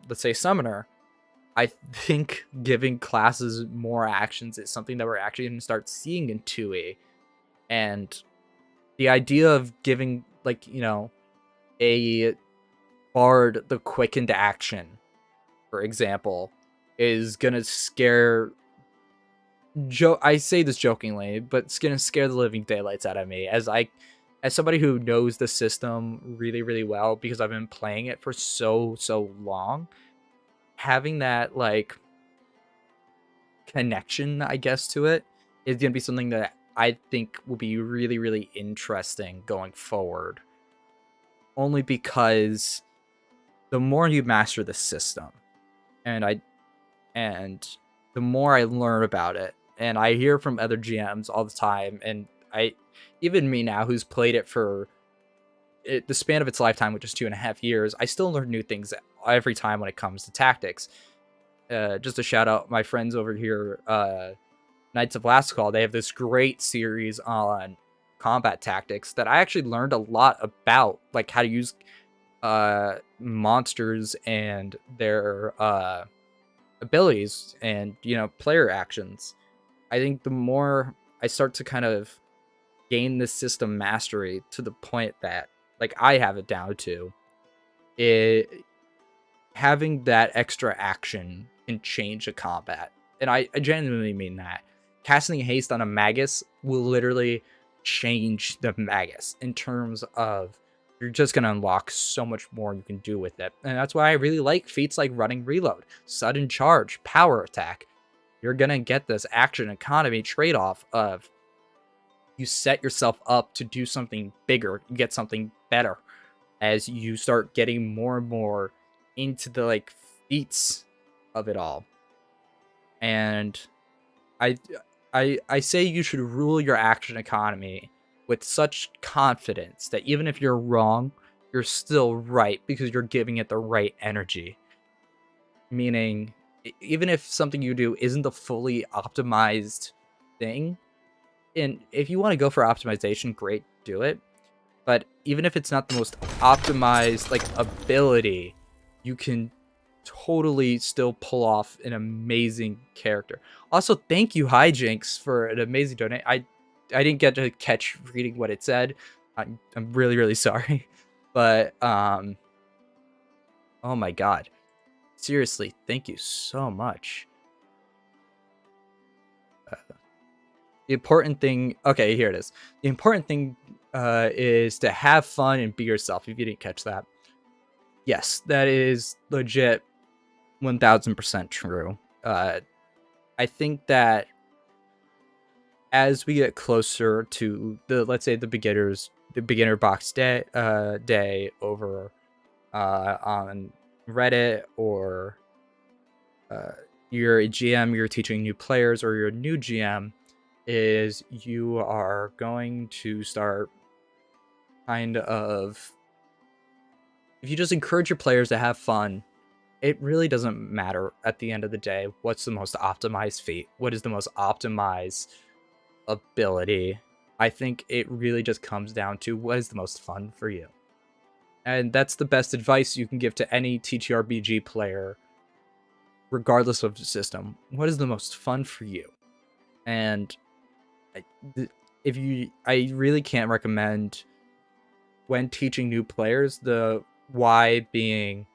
Speaker 1: let's say Summoner, I think giving classes more actions is something that we're actually going to start seeing in 2e. And the idea of giving, like, a bard the quickened action, for example, is going to scare I say this jokingly, but it's going to scare the living daylights out of me, as somebody who knows the system really, really well, because I've been playing it for so long. Having that, like, connection, I guess, to it is going to be something that I think will be really, really interesting going forward. Only because the more you master the system, and the more I learn about it, and I hear from other GMs all the time, and even me now, who's played it for the span of its lifetime, which is 2.5 years, I still learn new things every time when it comes to tactics. Just to shout out my friends over here, Knights of Last Call, they have this great series on combat tactics that I actually learned a lot about, like how to use monsters and their abilities and, player actions. I think the more I start to kind of gain this system mastery to the point that, like, I have it down to, it having that extra action can change a combat. And I genuinely mean that. Casting haste on a Magus will literally change the Magus in terms of, you're just going to unlock so much more you can do with it. And that's why I really like feats like running reload, sudden charge, power attack. You're going to get this action economy trade-off of, you set yourself up to do something bigger, get something better, as you start getting more and more into the, like, feats of it all. And I I say you should rule your action economy with such confidence that even if you're wrong, you're still right, because you're giving it the right energy. Meaning, even if something you do isn't the fully optimized thing, and if you want to go for optimization, great, do it. But even if it's not the most optimized, like, ability, you can totally still pull off an amazing character. Also, thank you, Hijinks, for an amazing donate. I didn't get to catch reading what it said. I'm really, really sorry. But oh my god. Seriously, thank you so much. The important thing, okay, here it is. The important thing is to have fun and be yourself, if you didn't catch that. Yes, that is legit 1000% true. I think that as we get closer to the, let's say, the beginner box day over on Reddit, or you're a GM, you're teaching new players, or you're a new GM, is you are going to start kind of, if you just encourage your players to have fun, it really doesn't matter at the end of the day what's the most optimized feat, what is the most optimized ability. I think it really just comes down to what is the most fun for you. And that's the best advice you can give to any TTRPG player, regardless of the system. What is the most fun for you? And I really can't recommend, when teaching new players, the why being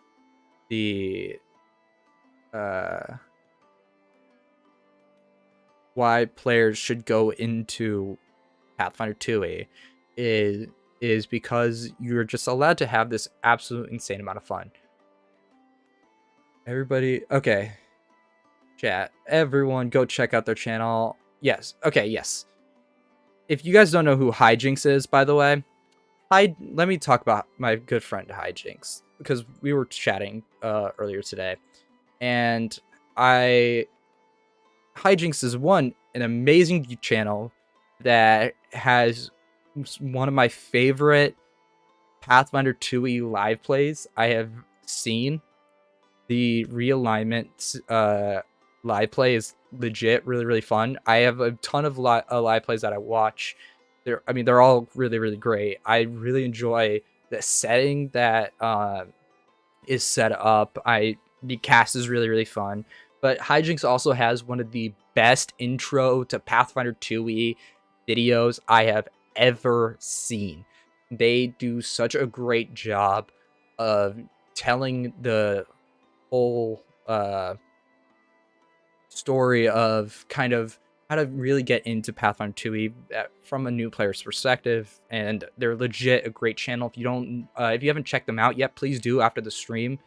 Speaker 1: the why players should go into Pathfinder 2e is because you're just allowed to have this absolute insane amount of fun. Everybody, okay, chat, everyone go check out their channel. Yes, okay, yes. If you guys don't know who Hijinks is, by the way, let me talk about my good friend Hijinks, because we were chatting earlier today, and Hijinks is an amazing channel that has one of my favorite Pathfinder 2e live plays I have seen. The realignment live play is legit really, really fun. I have a ton of live plays that I watch. They're all really, really great. I really enjoy the setting that is set up. The cast is really, really fun. But Hijinks also has one of the best intro to Pathfinder 2e videos I have ever seen. They do such a great job of telling the whole story of kind of how to really get into Pathfinder 2e from a new player's perspective, and they're legit a great channel. If you haven't checked them out yet, please do after the stream.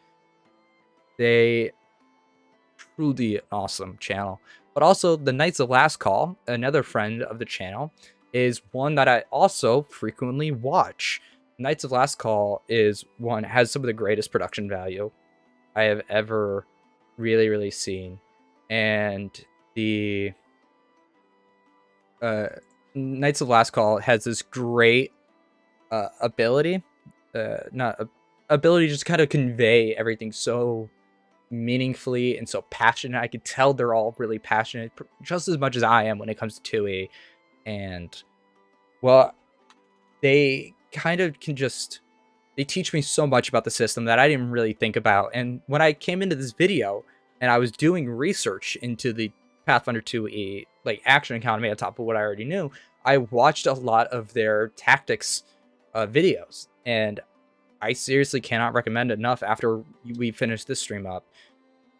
Speaker 1: They truly awesome channel. But also, the Knights of Last Call, another friend of the channel, is one that I also frequently watch. Knights of Last Call has some of the greatest production value I have ever really, really seen. And the Knights of Last Call has this great ability to just kind of convey everything so meaningfully and so passionate. I could tell they're all really passionate, just as much as I am when it comes to 2e. And well, they kind of they teach me so much about the system that I didn't really think about. And when I came into this video and I was doing research into the Pathfinder 2e like action economy on top of what I already knew, I watched a lot of their tactics videos, and I seriously cannot recommend enough, after we finish this stream up,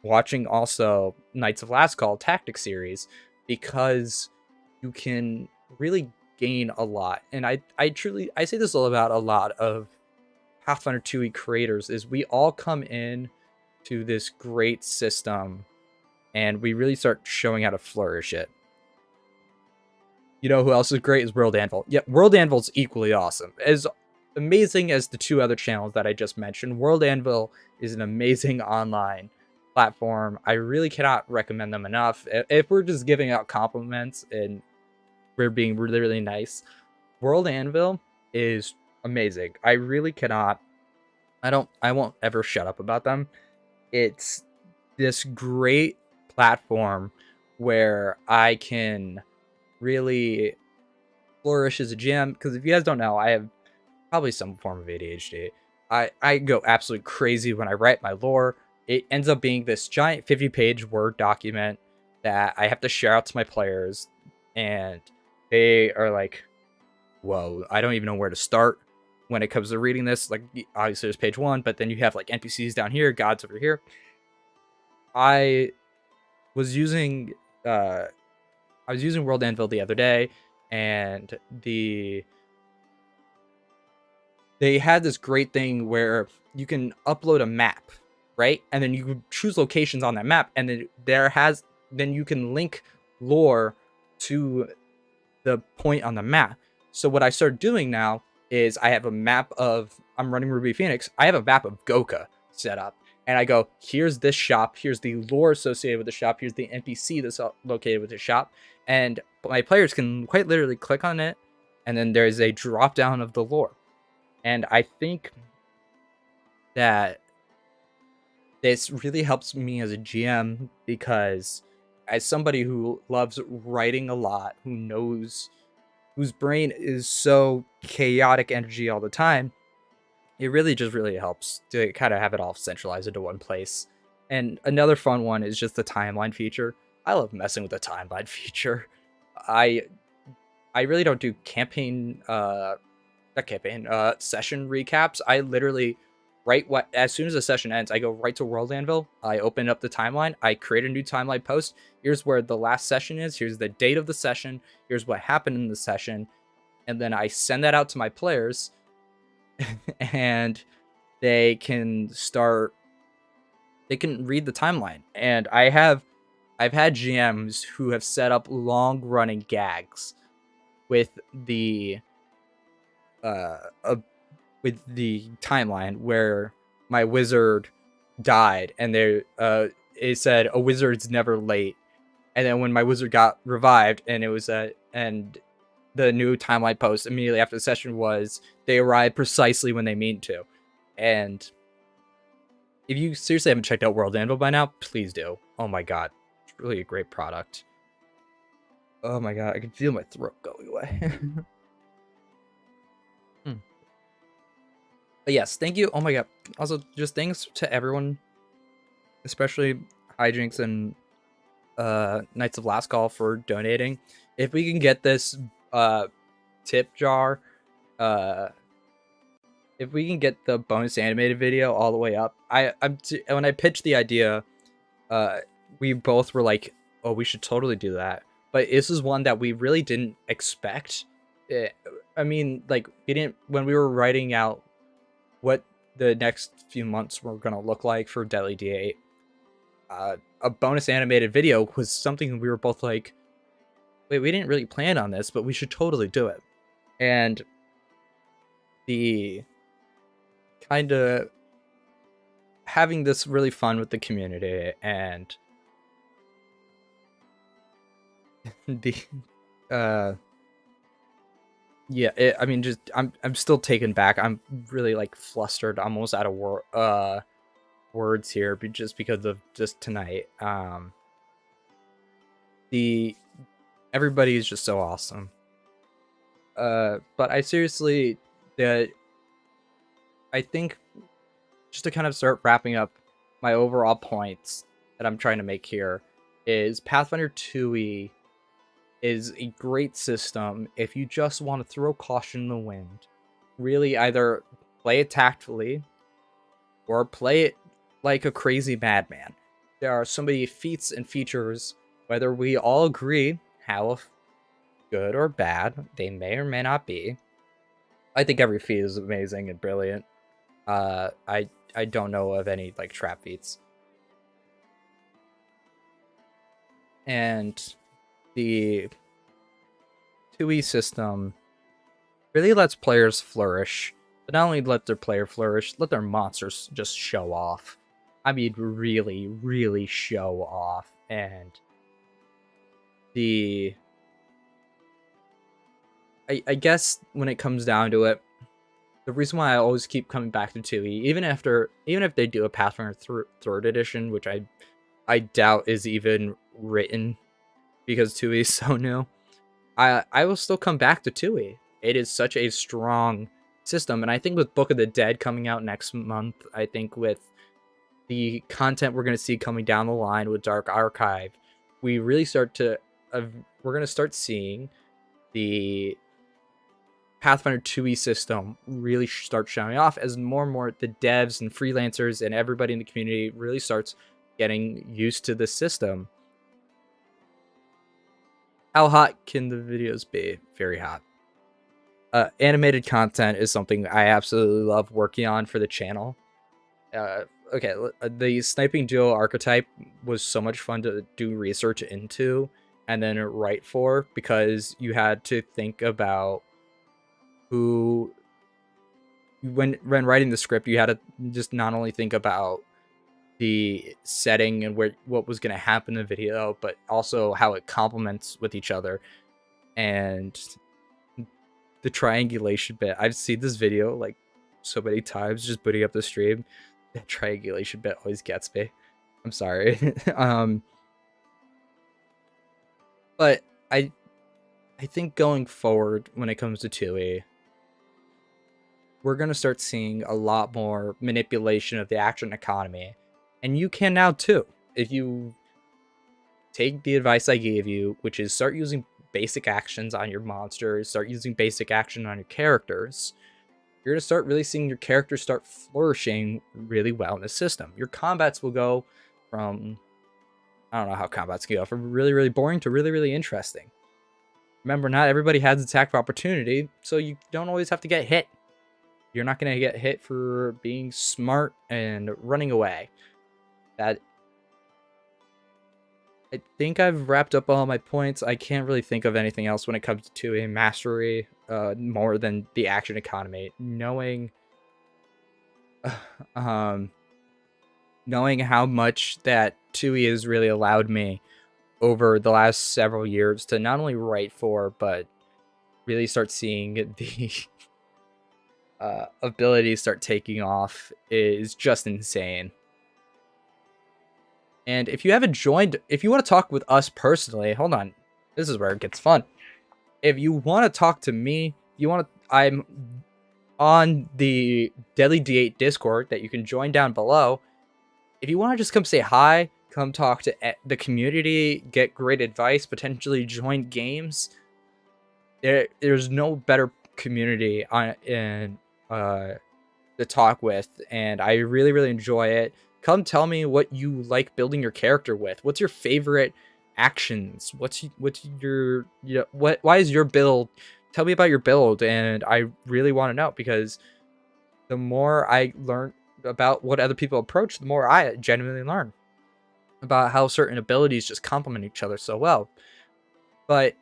Speaker 1: watching also Knights of Last Call tactic series, because you can really gain a lot. And I say this about a lot of Pathfinder 2e creators, is we all come in to this great system and we really start showing how to flourish it. You know who else is great is World Anvil. Yeah, World Anvil's equally awesome. As amazing as the two other channels that I just mentioned, World Anvil is an amazing online platform. I really cannot recommend them enough. If we're just giving out compliments and we're being really, really nice, World Anvil is amazing. I really cannot. I won't ever shut up about them. It's this great platform where I can really flourish as a GM, because if you guys don't know, I have probably some form of ADHD. I go absolutely crazy when I write my lore. It ends up being this giant 50-page Word document that I have to share out to my players, and they are like, whoa, I don't even know where to start when it comes to reading this. Like, obviously there's page 1, but then you have like NPCs down here, gods over here. I was using World Anvil the other day, and they had this great thing where you can upload a map, right? And then you choose locations on that map, and then you can link lore to the point on the map. So what I started doing now is I have a map of, I'm running Ruby Phoenix. I have a map of Goka set up. And I go, here's this shop. Here's the lore associated with the shop. Here's the NPC that's located with the shop. And my players can quite literally click on it. And then there's a drop down of the lore. And I think that this really helps me as a GM, because as somebody who loves writing a lot, whose brain is so chaotic energy all the time, it really just really helps to kind of have it all centralized into one place. And another fun one is just the timeline feature. I love messing with the timeline feature. I really don't do session recaps. I literally as soon as the session ends, I go right to World Anvil. I open up the timeline. I create a new timeline post. Here's where the last session is. Here's the date of the session. Here's what happened in the session. And then I send that out to my players and they can read the timeline. And I've had GMs who have set up long running gags with the timeline where my wizard died, and it said a wizard's never late. And then when my wizard got revived, and it was and the new timeline post immediately after the session was, they arrived precisely when they mean to. And if you seriously haven't checked out World Anvil by now, please do. Oh my god, it's really a great product. Oh my god, I can feel my throat going away. But yes, thank you. Oh my god. Also, just thanks to everyone, especially Hijinks and Knights of Last Call, for donating. If we can get this tip jar, if we can get the bonus animated video all the way up, when I pitched the idea, we both were like, oh, we should totally do that. But this is one that we really didn't expect. I mean, like, when we were writing out what the next few months were going to look like for Deadly D8, a bonus animated video was something we were both like, wait, we didn't really plan on this, but we should totally do it. And the kind of having this really fun with the community, and the yeah, I mean, just I'm still taken back. I'm really like flustered, almost out of words here, but just because of just tonight. Everybody is just so awesome. But I seriously, I think, just to kind of start wrapping up my overall points that I'm trying to make here, is Pathfinder 2e is a great system if you just want to throw caution in the wind. Really, either play it tactfully or play it like a crazy madman. There are so many feats and features, whether we all agree how good or bad they may or may not be. I think every feat is amazing and brilliant. I don't know of any like trap feats. And the 2e system really lets players flourish, but not only let their player flourish, let their monsters just show off. I mean, really, really show off. And I guess when it comes down to it, the reason why I always keep coming back to 2e, even if they do a Pathfinder 3rd edition, which I doubt is even written because 2e is so new, I will still come back to 2e. It is such a strong system, and I think with Book of the Dead coming out next month, I think with the content we're going to see coming down the line with Dark Archive, we really we're going to start seeing the Pathfinder 2e system really start showing off as more and more the devs and freelancers and everybody in the community really starts getting used to the system. How hot can the videos be? Very hot. Animated content is something I absolutely love working on for the channel. Okay, the sniping duo archetype was so much fun to do research into, and then write for, because you had to think about who, when writing the script, you had to just not only think about the setting and what was going to happen in the video, but also how it complements with each other. And the triangulation bit, I've seen this video like so many times just booting up the stream. That triangulation bit always gets me. I'm sorry. But I think going forward, when it comes to 2E, we're going to start seeing a lot more manipulation of the action economy. And you can now too. If you take the advice I gave you, which is start using basic actions on your monsters, start using basic action on your characters, you're going to start really seeing your characters start flourishing really well in the system. Your combats will go from, I don't know how combats can go, from really, really boring to really, really interesting. Remember, not everybody has attack of opportunity, so you don't always have to get hit. You're not going to get hit for being smart and running away. That, I think I've wrapped up all my points. I can't really think of anything else when it comes to a mastery, more than the action economy. Knowing how much that 2E has really allowed me over the last several years to not only write for, but really start seeing the abilities start taking off is just insane. And if you haven't joined, if you want to talk with us personally, hold on, this is where it gets fun. If you want to talk to me, I'm on the Deadly D8 Discord that you can join down below. If you want to just come say hi, come talk to the community, get great advice, potentially join games, there's no better community to talk with, and I really, really enjoy it. Come tell me what you like building your character with. What's your favorite actions? What's your, why is your build? Tell me about your build, and I really want to know, because the more I learn about what other people approach, the more I genuinely learn about how certain abilities just complement each other so well. But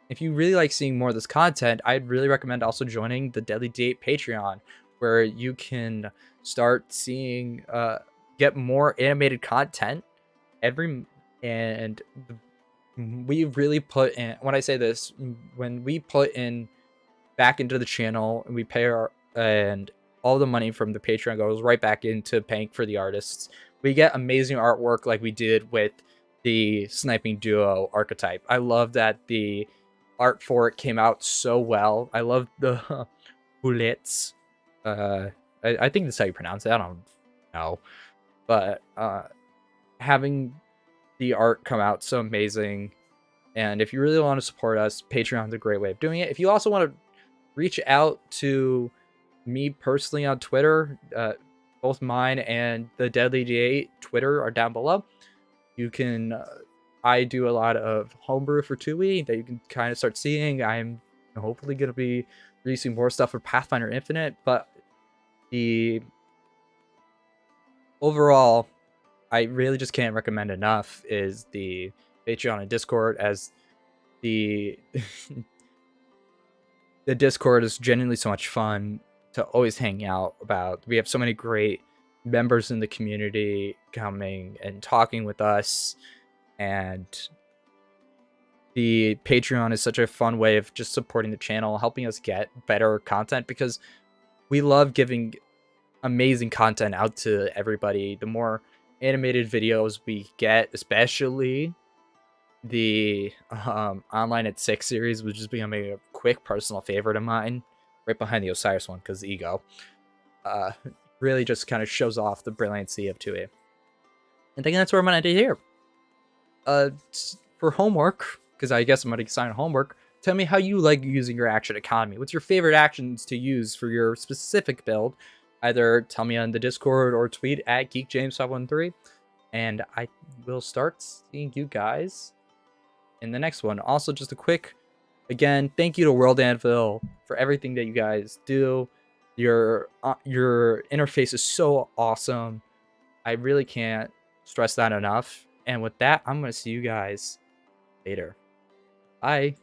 Speaker 1: if you really like seeing more of this content, I'd really recommend also joining the Deadly D8 Patreon, where you can start seeing get more animated content and we really put in, when I say this, when we put in back into the channel and we pay and all the money from the Patreon goes right back into paying for the artists. We get amazing artwork like we did with the sniping duo archetype. I love that the art for it came out so well. I love the bullets. I think that's how you pronounce it. I don't know. But having the art come out so amazing. And if you really want to support us, Patreon's a great way of doing it. If you also want to reach out to me personally on Twitter, both mine and the Deadly D8 Twitter are down below. You can, I do a lot of homebrew for 2E that you can kind of start seeing. I'm hopefully going to be releasing more stuff for Pathfinder Infinite, but the overall, I really just can't recommend enough is the Patreon and Discord, as the the Discord is genuinely so much fun to always hang out about. We have so many great members in the community coming and talking with us, and the Patreon is such a fun way of just supporting the channel, helping us get better content, because we love giving amazing content out to everybody. The more animated videos we get, especially the Online at 6 series, which is becoming a quick personal favorite of mine, right behind the Osiris one, because the ego really just kind of shows off the brilliancy of 2A. I think that's where I'm gonna end it here. For homework, because I guess I'm gonna assign homework, tell me how you like using your action economy. What's your favorite actions to use for your specific build? Either tell me on the Discord or tweet at GeekJames513, and I will start seeing you guys in the next one. Also, just a quick, again, thank you to World Anvil for everything that you guys do. Your interface is so awesome. I really can't stress that enough. And with that, I'm going to see you guys later. Bye.